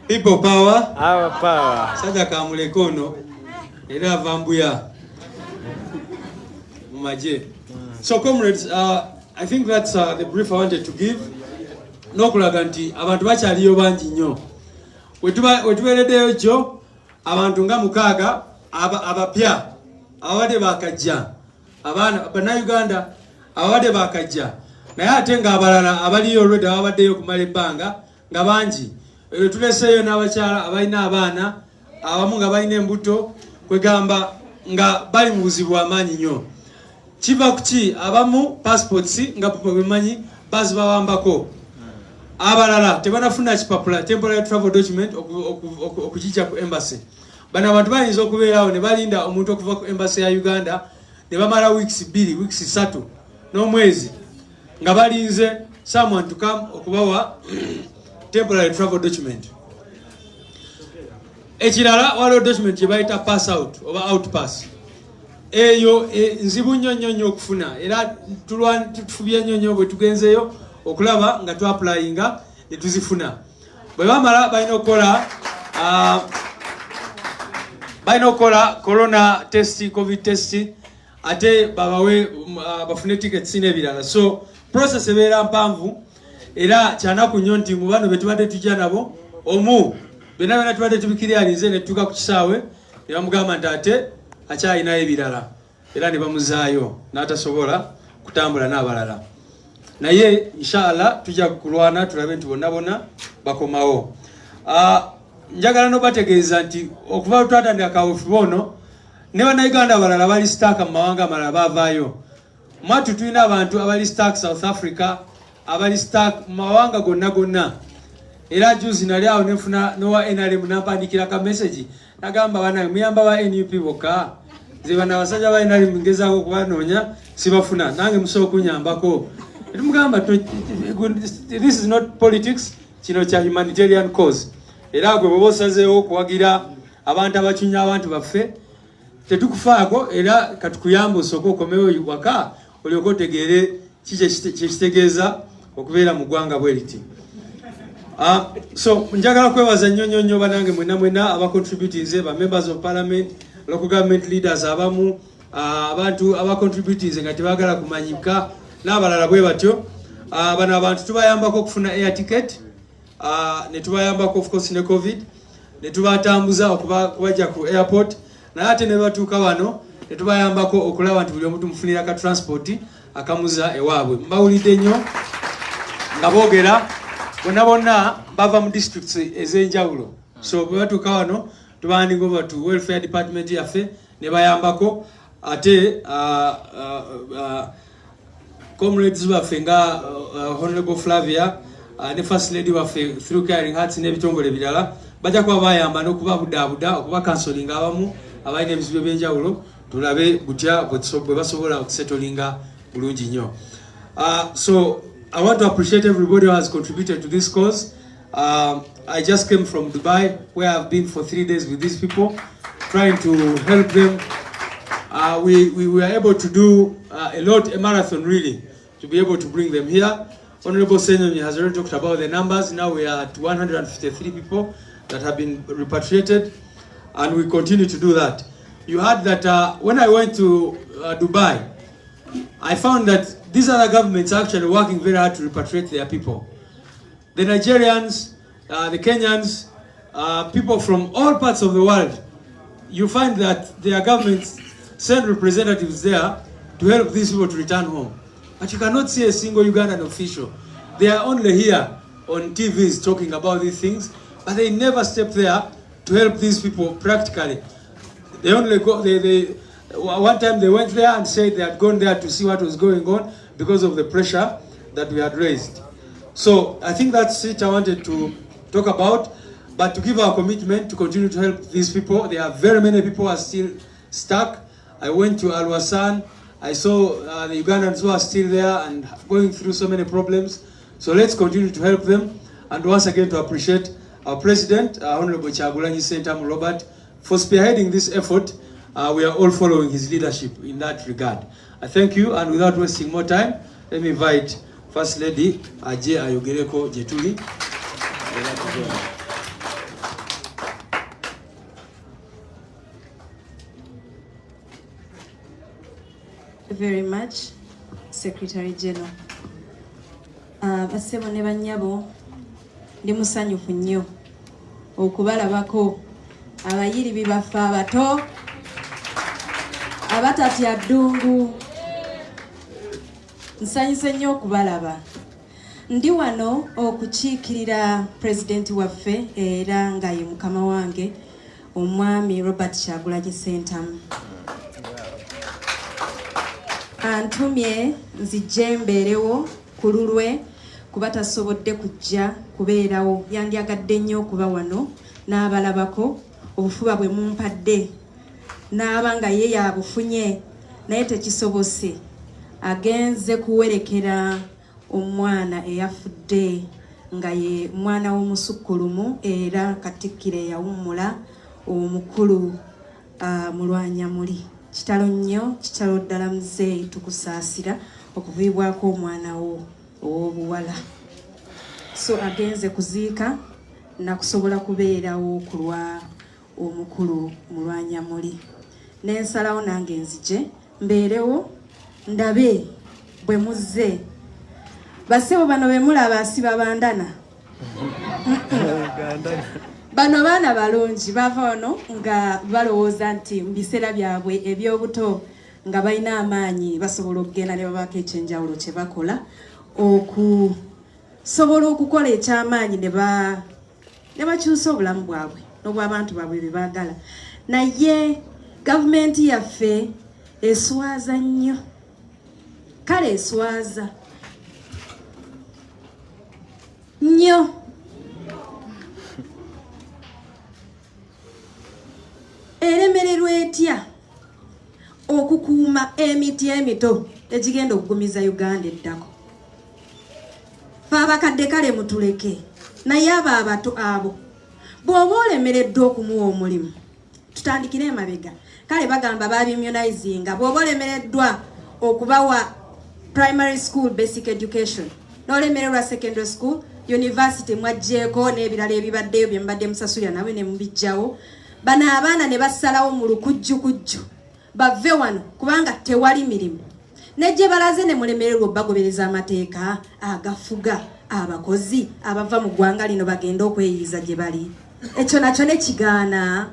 People power, our power. Saja kamulekono era avambuya mumaje. So comrades, I think that's the brief I wanted to give. Nokulaga nti abantu bakyaliyo bangi nnyo. Wetubeereddeyo kyo abantu nga mukaaga abapya abadde bakajja abaana bannayuganda abadde bakajja naye ate nga abalala abaliyo olwedde ababaddeyo okumala ebbanga nga bangi tuleseeyo n'abakyala abalina abaana abamu nga balina embuto kwegamba nga bali mu buzibu bw'amaanyi nnyo. Kiva ku ki abamu passports nga bwemanyi bazibawambako abalala tebanafuna kipapula temporary travel document okukijja ku embassy. Bano abantu bayinza okubeerawo ne balinda omuntu okuva ku embassy ya Uganda ne bamala weeks 2 weeks 3 n'omwezi nga balinze someone to come okubawa temporary travel document. Ekirala waliwo document gye bayita pass out oba out pass. Eyo nzibu nnyo okufuna era tutufubye nnyo bwe tugenzeeyo okulaba nga tu-applyinga ne tuzifuna. Bwe bamala balina okukola corona test, covid test, ate babawe bafune tickets n'ebirala. So process ebeera mpanvu era kyanaku nnyo nti mu bano be tubadde tujja nabo omu bena tubadde tubikiryalinze ne tutuuka ku kisaawe ne bamugamba nti ate akyalinayo ebirala era ne bamuzaayo n'atasobola kutambula n'abalala. Naye inshallah tujja kulwana tulabe nti bonna bakomawo. Njagala n'obategeeza nti okuva twatandika kaweefube ono ne bannayuganda abalala bali staaka mu mawanga amalala baavaayo. Mwattu tulina abantu abali stack South Africa, abali stack mu mawanga gonna. Era juzi nali awo nefuna nowa NRM nampandikira ka message nagamba bana muyamba ba NUP bokka ze bana basajja ba NRM ngezaako okubanoonya sibafuna nange musooka okunyambako. Mugamba this is not politics, kino kya humanitarian cause. Era gwe bwe osazeewo okuwagira abantu abacunya abantu baffe tetukufaako era katukuyamba osooka okomewo waka olyoka otegeere kikitegeeza okubeera mu ggwanga bwe liti. So njagala kwebaza nnyo banange mwena abacontributize ba members of parliament, local government leaders abamu abantu abacontributize nga tebagala kumanyika n'abalala bwe batyo. Bano abantu tubayambako okufuna air ticket, ne tubayambako of course ne covid, ne tubatambuza okubajja ku airport, naye ate ne batuuka wano ne tubayambako okulaba nti buli omu tumufunira ka transport akamuza ewaabwe. Mbawulidde nnyo nga boogera bonna bava mu districts ez'enjawulo. So bwe batuuka wano tubandinga batu welfare department yaffe ne bayambako ate comrades baffe nga Honorable Flavia ne First Lady waffe through Caring Hearts n'ebitongole ebirala bajja kuba bayamba n'okubabudaabuda okuba counseling abamu abalina ebizibu ebyenjawulo tulabe butya bwe basobola okusettlinga bulungi nnyo. So I want to appreciate everybody who has contributed to this cause. I just came from Dubai, where I've been for 3 days with these people, trying to help them. We were able to do a marathon really, to be able to bring them here. Honorable Senyomi has already talked about the numbers. Now we are at 153 people that have been repatriated, and we continue to do that. You heard that when I went to Dubai, I found that these other governments are actually working very hard to repatriate their people. The Nigerians, the Kenyans, people from all parts of the world, you find that their governments send representatives there to help these people to return home. But you cannot see a single Ugandan official. They are only here on TVs talking about these things, but they never step there to help these people practically. They only go, one time they went there and said they had gone there to see what was going on because of the pressure that we had raised. So I think that's it I wanted to talk about, but to give our commitment to continue to help these people. There are very many people who are still stuck. I went to Al-Wasan. I saw the Ugandans who are still there and going through so many problems. So let's continue to help them. And once again to appreciate our President, Honorable Kyagulanyi Leero, for spearheading this effort. We are all following his leadership in that regard. I thank you, and without wasting more time, let me invite First Lady Aje Ayogereko Jetuli. Very much, Secretary General. Bassebo ne bannyabo ndi musanyufu nnyo okubalabako abayiribi baffe abato abatatya ddungu. Nsanyuse nnyo okubalaba. Ndi wano okukiikirira Pulezidenti waffe era nga ye mukama wange Omwami Robert Kyagulanyi Ssentamu. Antumye nzije mbeerewo ku lulwe kuba tasobodde kujja kubeerawo. Yandyagadde nnyo okuba wano n'abalabako obufuba bwe mumpadde n'aba nga ye yabufunye naye tekisobose. Agenze kuwerekera omwana eyafudde nga ye mwana w'omusukkulumu era Katikkiro eyawummula omukulu Mulwanyamuli. Kitalo nnyo, kitalo ddala muzeeyi tukusaasira okuviibwako omwana wo ow'obuwala. So agenze kuziika nakusobola kubeerawo ku lwa omukulu Mulwanyamuli. N'ensalawo nange nzije mbeerewo ndabe bwe muzze. Bassebo bano be mulaba asiba bandana. Bano baana balungi bava wano nga balowooza nti mu biseera byabwe eby'obuto nga balina amaanyi basobola okugenda ne babaako ekyenjawulo kye bakola okusobola okukola ekyamaanyi ne bakyusa obulamu bwabwe n'obw'abantu baabwe bye baagala. Naye gavumenti yaffe eswaza nnyo. Kale eswaza nnyo. Eremererwa etya okukuuma emiti emito egigenda okugumiza Uganda eddako. Fe abakadde kale mutuleke, naye abo abato abo bw'oba olemereddwa okumuwa omulimu tutandikire emabega. Kale bagamba babimmunizinga. Bw'oba olemereddwa okubawa primary school basic education n'olemererwa secondary school university mwajjeeko n'ebirala ebibaddeyo bye mubadde musasulira nawe ne mubijjawo. Bano abaana ne basalawo mu lukujjukujju bave wano kubanga tewali mirimu. Ne gye balaze ne mulemererwa bagobereza amateeka agafuga abakozi abava mu ggwanga lino bagenda okweyiiza gye bali. Ekyo nakyo ne kigaana.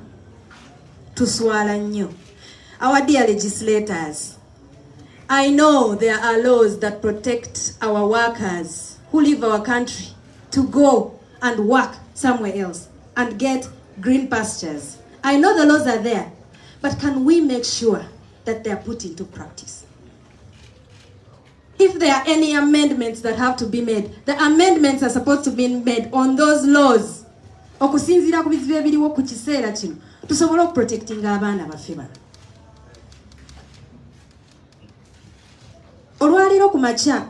Tuswala nnyo. Our dear legislators, I know there are laws that protect our workers who leave our country to go and work somewhere else and get green pastures. I know the laws are there, but can we make sure that they are put into practice? if there are any amendments that have to be made, the amendments are supposed to be made on those laws. Okusinzira ku bizibu ebiriwo ku kiseera kino tusobole okuprotectinga abaana baffe bano. Olwaliro ku makya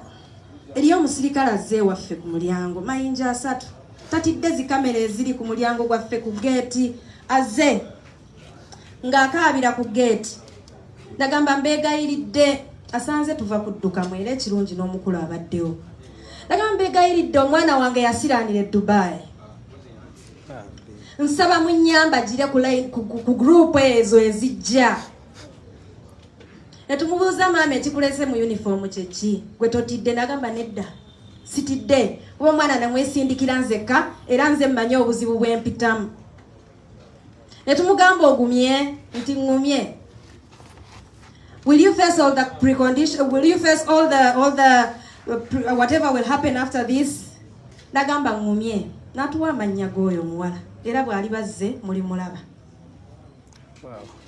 eriyo omusirikale azze waffe ku mulyango mayinja 3 tatidde zikamera eziri ku mulyango gwaffe ku geeti azze ng'akaabira ku geeti nagamba mbeegayiridde asanze tuva kudduka mwera ekirungi n'omukulu abaddewo nagamba mbeegayiridde omwana wange yasiraanira e Dubai nsaba munyamba gire ku group ezo ezijja netumubuuza maama ekikulese mu uniform kyeki gwe totidde nagamba nedda sitidde kuba omwana namwesindikira nzekka era nze mmanyi obuzibu bwempitamu netumugamba ogumye nti ngumye. Will you face all the precondition? Will you face all the whatever will happen after this? Nagamba ngumye natuwa amannya g'oyo muwala era bw'ali bazze muli mulaba.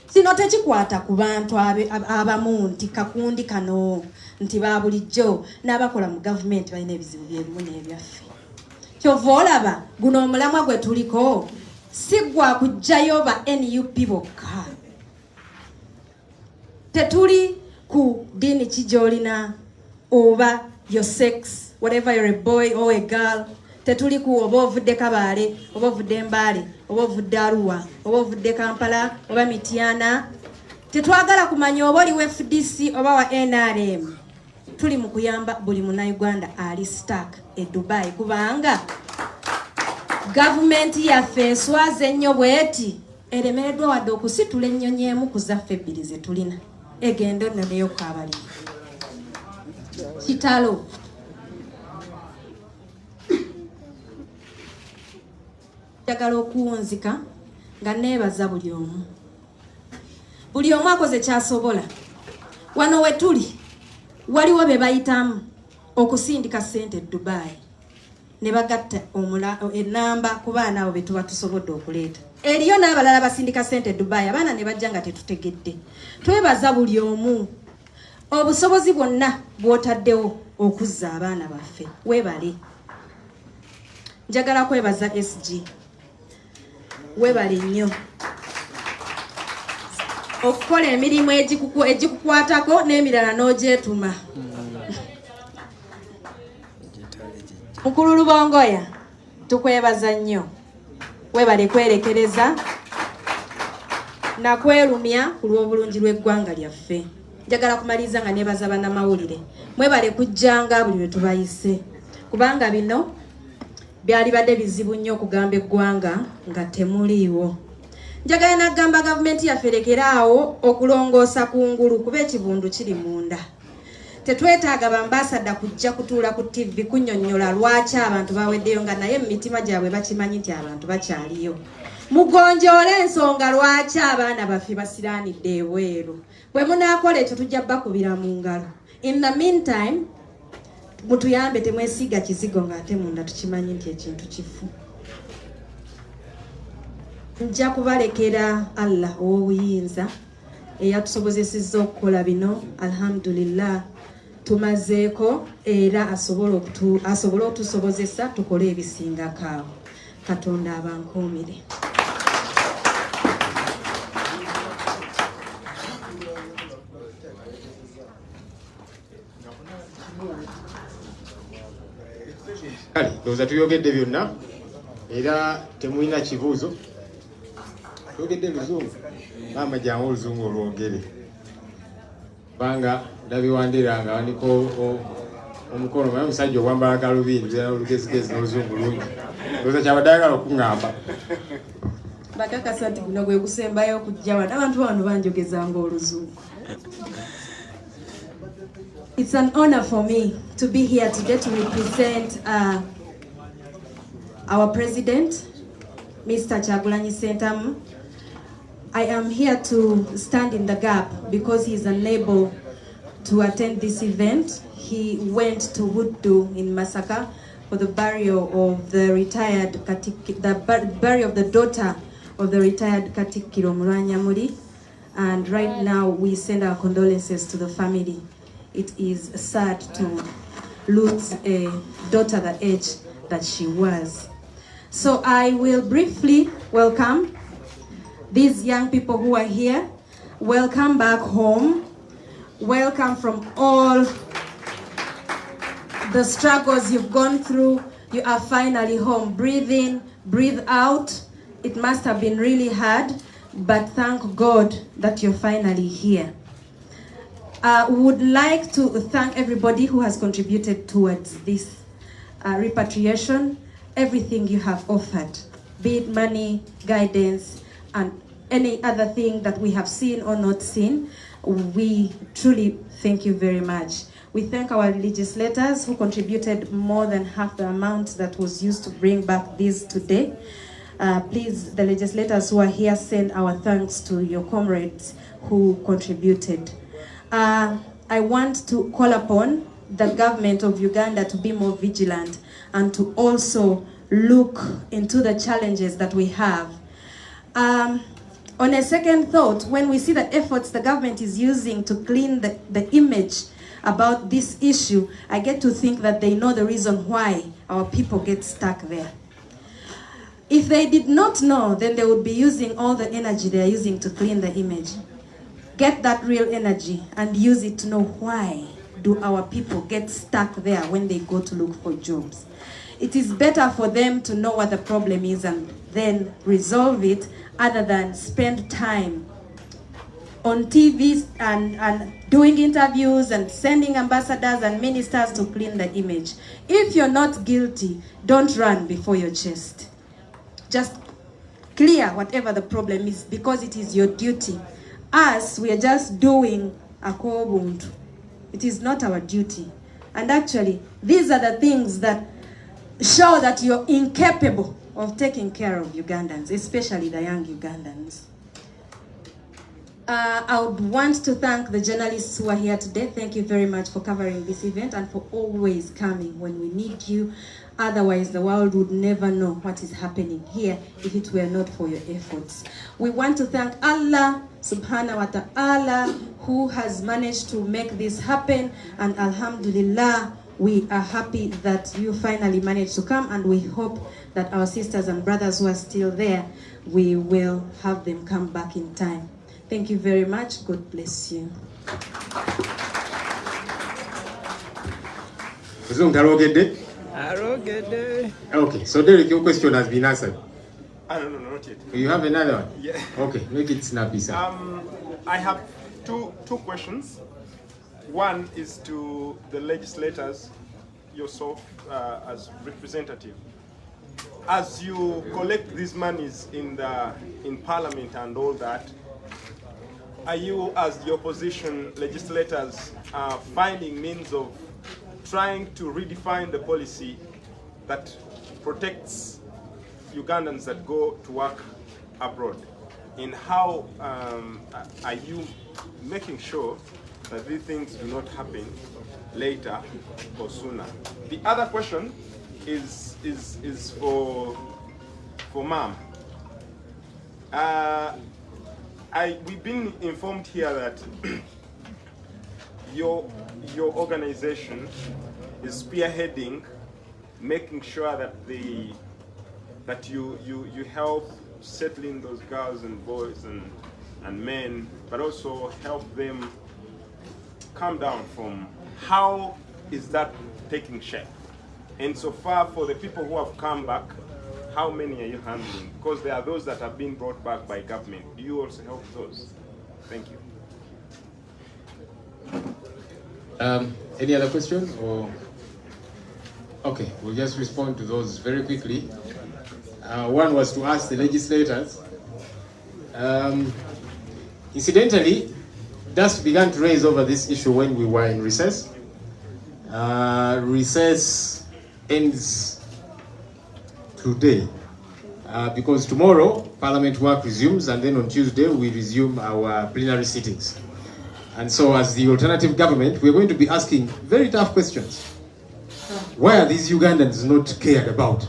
Sino tekikwata ku bantu abamu nti kakundi kano nti ba bulijjo n'abakola mu gavumenti balina ebizibu byebimu n'ebyaffe. Kyova olaba guno omulamwa gwe tuliko si gwa kuggyayo ba NUP bokka. Tetuli ku dini kijolina oba your sex, whatever you're a boy or a girl. Tetuli ku oba ovudde Kabaale, oba ovudde Mbaale, oba ovudde Arua, oba ovudde Kampala, oba Mityana. Tetwagala kumanya oba oli wa FDC oba wa NRM. Tuli mu kuyamba buli munnayuganda ali stuck e Dubai kubanga gavumenti yaffe eswaze ennyo bweti eremereddwa wadde okusitula ennyonyi ku zaffe ebbiri ze tulina. Egendo neyo kwabali kitalo njagala okuwunzika nga neebaza buli omu akoze kyasobola. Wano we tuli waliwo be bayitamu okusindika ssente Dubai ne bagatta enamba ku baana abo be tuba tusobodde okuleeta. Eriyo n'abalala basindika ssente Dubai abaana ne bajja nga tetutegedde. Twebaza buli omu obusobozi bwonna bw'otaddewo okuzza abaana baffe. Weebale. Njagala kwebaza SG. Weebale nnyo okukola emirimu egikukwatako n'emirala n'ogyetuma. Mukulu Lubongoya tukwebaza nnyo. Weebale kwerekereza nakwerumya ku lw'obulungi lw'eggwanga lyaffe. Njagala kumaliza nga neebaza bannamawulire. Mwebale kujjanga buli lwe tubayise kubanga bino byali badde bizibu nnyo okugamba eggwanga nga temuliiwo. Njagala nagamba gavumenti yaffe erekeraawo okulongoosa kungulu kuba ekibundu kiri munda. Tetwetaaga bambasada kujja kutuula ku TV kunnyonnyola lwaki abantu baweddeyo nga naye mu mitima gyabwe bakimanyi nti abantu bakyaliyo. Mugonjoole ensonga lwaki abaana baffe basiraanidde ebweru. Bwe munaakola ekyo tujja bakubira mu ngalo. In the meantime mutuyambe temwesiga kizigo ng'ate munda tukimanyi nti ekintu kifu. Nja kubalekera Allah ow'obuyinza eyatusobozesezza okukola bino. Alhamdulillah tumazeeko era asobole otusobozesa tukole ebisingako awo. Katonda abankuumire. Kale ndowooza tuyogedde byonna era temulina kibuuzo. Tuyogedde Luzungu. Maama jangu Oluzungu olwogere kubanga ndabiwandira nga wandiko omukono naye omusajja owambala kalubindi olugezigezi n'oluzungu lungi. Ndowooza kyabadde ayagala okuŋŋamba. Bakakasa nti guno gwe gusembayo okujja wano abantu bano banjogezanga Oluzungu. It's an honor for me to be here today to represent our president, Mr. Kyagulanyi Sentamu. I am here to stand in the gap because he is unable to attend this event. He went to Hooo in Masaka for the burial of the burial of the daughter of the retired Katikkiro Mulwanyamuli. And right now we send our condolences to the family. it is sad to lose a daughter the age that she was. So I will briefly welcome these young people who are here. Welcome back home. Welcome from all the struggles you've gone through. You are finally home. Breathe in, breathe out. It must have been really hard, but thank God that you're finally here. Would like to thank everybody who has contributed towards this repatriation, everything you have offered, be it money, guidance, and any other thing that we have seen or not seen. We truly thank you very much. We thank our legislators who contributed more than half the amount that was used to bring back this today. Please, the legislators who are here, send our thanks to your comrades who contributed. I want to call upon the government of Uganda to be more vigilant and to also look into the challenges that we have. On a second thought, when we see the efforts the government is using to clean the image about this issue, I get to think that they know the reason why our people get stuck there. If they did not know, then they would be using all the energy they are using to clean the image. Get that real energy and use it to know why do our people get stuck there when they go to look for jobs. It is better for them to know what the problem is and then resolve it, other than spend time on TV and doing interviews and sending ambassadors and ministers to clean the image. If you're not guilty, don't run before your chest. Just clear whatever the problem is, because it is your duty. Us, we are just doing a kobuntu. It is not our duty. And actually, these are the things that show that you're incapable of taking care of Ugandans, especially the young Ugandans. I would want to thank the journalists who are here today. Thank you very much for covering this event and for always coming when we need you. Otherwise, the world would never know what is happening here if it were not for your efforts. We want to thank Allah subhanahu wa ta'ala, who has managed to make this happen, and alhamdulillah, we are happy that you finally managed to come, and we hope that our sisters and brothers who are still there, we will have them come back in time. Thank you very much. God bless you. Okay, so Derek, your question has been answered. No, not yet. You have another one? Yeah. Okay, make it snappy, sir. I have two questions. One is to the legislators, yourself as representative. As you collect these monies in Parliament and all that, are you, as the opposition legislators, finding means of trying to redefine the policy that protects Ugandans that go to work abroad? And how are you making sure that these things do not happen later or sooner? The other question is for Ma'am. We've been informed here that your organization is spearheading, making sure that you help settling those girls and boys and men, but also help them come down from. How is that taking shape? And so far, for the people who have come back, how many are you handling? Because there are those that have been brought back by government. Do you also help those? Thank you. Any other questions? Or okay, we'll just respond to those very quickly. One was to ask the legislators. Incidentally, dust began to raise over this issue when we were in recess. Recess ends today because tomorrow Parliament work resumes, and then on Tuesday we resume our plenary sittings. And so as the alternative government, we're going to be asking very tough questions. Why are these Ugandans not cared about?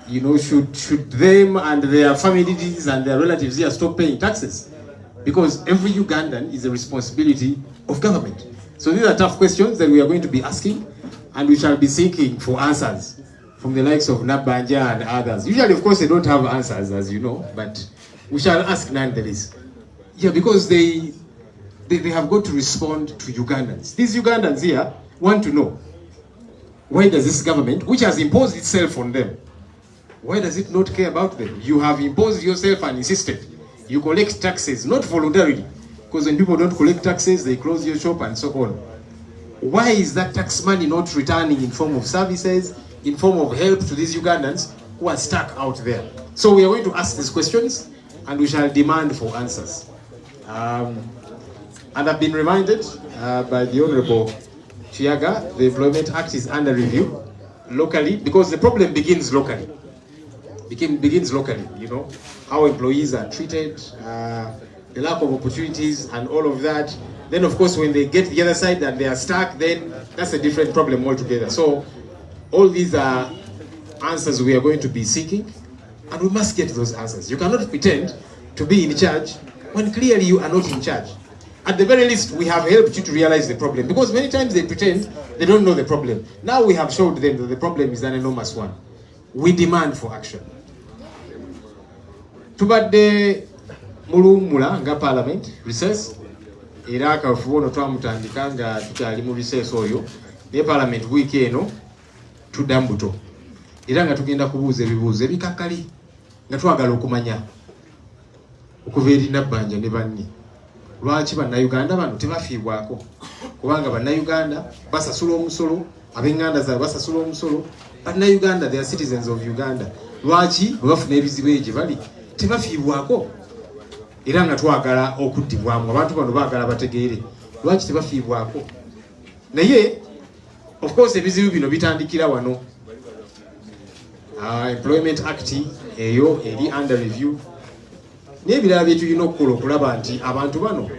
You know, should them and their families and their relatives here stop paying taxes? Because every Ugandan is a responsibility of government. So these are tough questions that we are going to be asking, and we shall be seeking for answers from the likes of Nabanja and others. Usually, of course, they don't have answers, as you know, but we shall ask nonetheless. Yeah, because they have got to respond to Ugandans. These Ugandans here want to know, why does this government, which has imposed itself on them, why does it not care about them? You have imposed yourself and insisted. You collect taxes, not voluntarily, because when people don't collect taxes, they close your shop and so on. Why is that tax money not returning in form of services, in form of help to these Ugandans who are stuck out there? So we are going to ask these questions, and we shall demand for answers. And I've been reminded by the Honorable Chiaga, the Employment Act is under review locally, because the problem begins locally. Begins locally, you know, how employees are treated, the lack of opportunities and all of that. Then of course when they get to the other side and they are stuck, then that's a different problem altogether. So all these are answers we are going to be seeking, and we must get those answers. You cannot pretend to be in charge when clearly you are not in charge. At the very least, we have helped you to realize the problem, because many times they pretend they don't know the problem. Now we have showed them that the problem is an enormous one. We demand for action. Tubadde mulumula nga parliament recess, era akafubono twamutandika nga tukyali mu recess oyo, ne parliament week eno tudda mbuto, era nga tugenda kubuuza ebibuuzo ebikakkali nga twagala okumanya okuva eri Nabbanja ne banne, lwaki bannayuganda bano tebafiibwako? Kubanga bannayuganda basasula omusolo, ab'enganda zaabwe basasula omusolo. Bannayuganda, they are citizens of Uganda. Lwaki bwe bafuna ebizibu gye bali tebafiibwako? Era nga twagala okuddibwamu, abantu bano baagala bategeere lwaki tebafiibwako. Naye of course ebizibu bino bitandikira wano. Employment Act eyo eri under review, n'ebirala bye tulina okukola okulaba nti abantu bano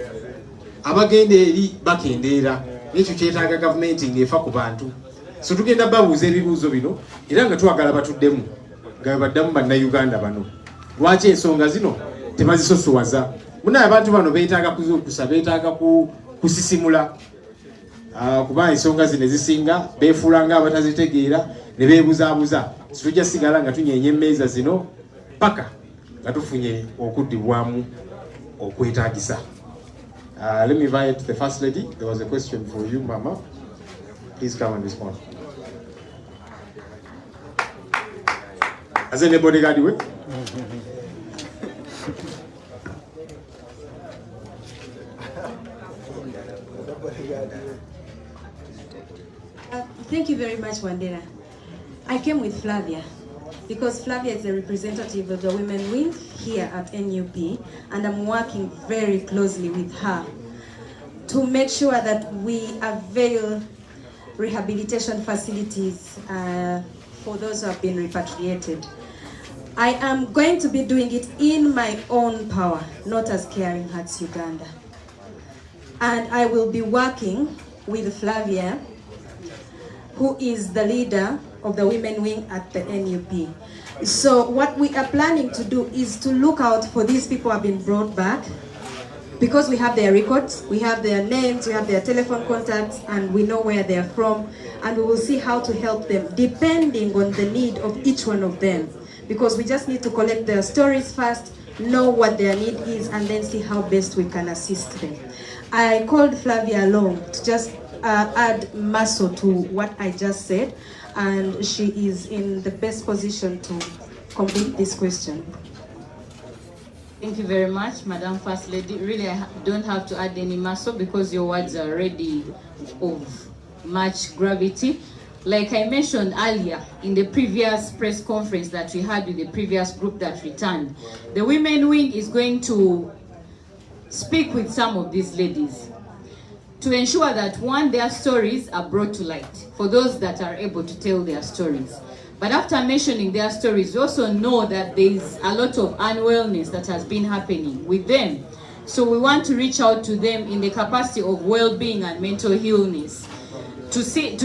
abagenda eri bakendeera, n'ekyo kyetaaga gavumenti ng'efa ku bantu. So tugenda babuuza ebibuuzo bino, era nga twagala batuddemu nga baddamu bannayuganda bano, lwaki ensonga zino tebazisosowaza? Munaye abantu bano beetaaga kuzuukusa, beetaaga kusisimula, kuba ensonga zino ezisinga beefuula nga abatazitegeera ne beebuzaabuza. So tujja sigala nga tunyeenya emmeeza zino paka nga tufunye okuddibwamu okwetaagisa. Let me invite the First Lady. There was a question for you, Mama. Please come and respond. Has anybody got it? Thank you very much, Wandera. I came with Flavia because Flavia is a representative of the women wing here at NUP, and I'm working very closely with her to make sure that we avail rehabilitation facilities for those who have been repatriated. I am going to be doing it in my own power, not as Caring Hearts Uganda. And I will be working with Flavia, who is the leader of the women wing at the NUP. So what we are planning to do is to look out for these people who have been brought back, because we have their records, we have their names, we have their telephone contacts, and we know where they are from, and we will see how to help them depending on the need of each one of them, because we just need to collect their stories first, know what their need is, and then see how best we can assist them. I called Flavia along to just add muscle to what I just said, and she is in the best position to complete this question. Thank you very much, Madam First Lady. Really, I don't have to add any muscle because your words are already of much gravity. Like I mentioned earlier in the previous press conference that we had with the previous group that returned, the Women Wing is going to speak with some of these ladies to ensure that, one, their stories are brought to light for those that are able to tell their stories. But after mentioning their stories, we also know that there is a lot of unwellness that has been happening with them. So we want to reach out to them in the capacity of well-being and mental illness to see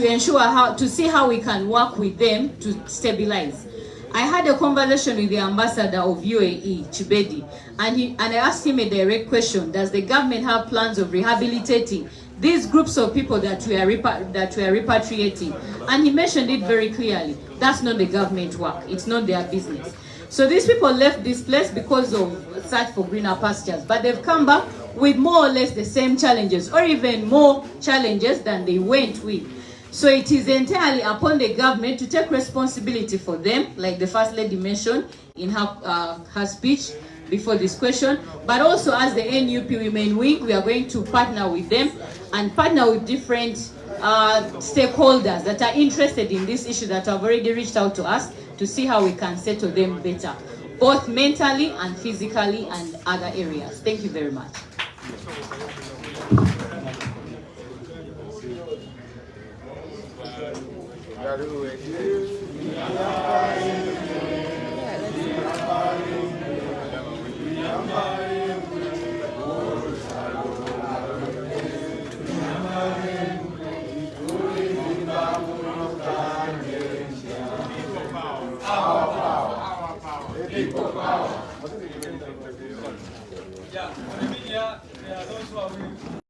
how we can work with them to stabilize. I had a conversation with the ambassador of UAE, Chibedi, and I asked him a direct question: does the government have plans of rehabilitating these groups of people that we are repatriating. And he mentioned it very clearly. That's not the government work. It's not their business. So these people left this place because of search for greener pastures, but they've come back with more or less the same challenges, or even more challenges than they went with. So it is entirely upon the government to take responsibility for them, like the First Lady mentioned in her speech before this question. But also as the NUP Women Wing, we are going to partner with them and partner with different stakeholders that are interested in this issue that have already reached out to us to see how we can settle them better, both mentally and physically and other areas. Thank you very much.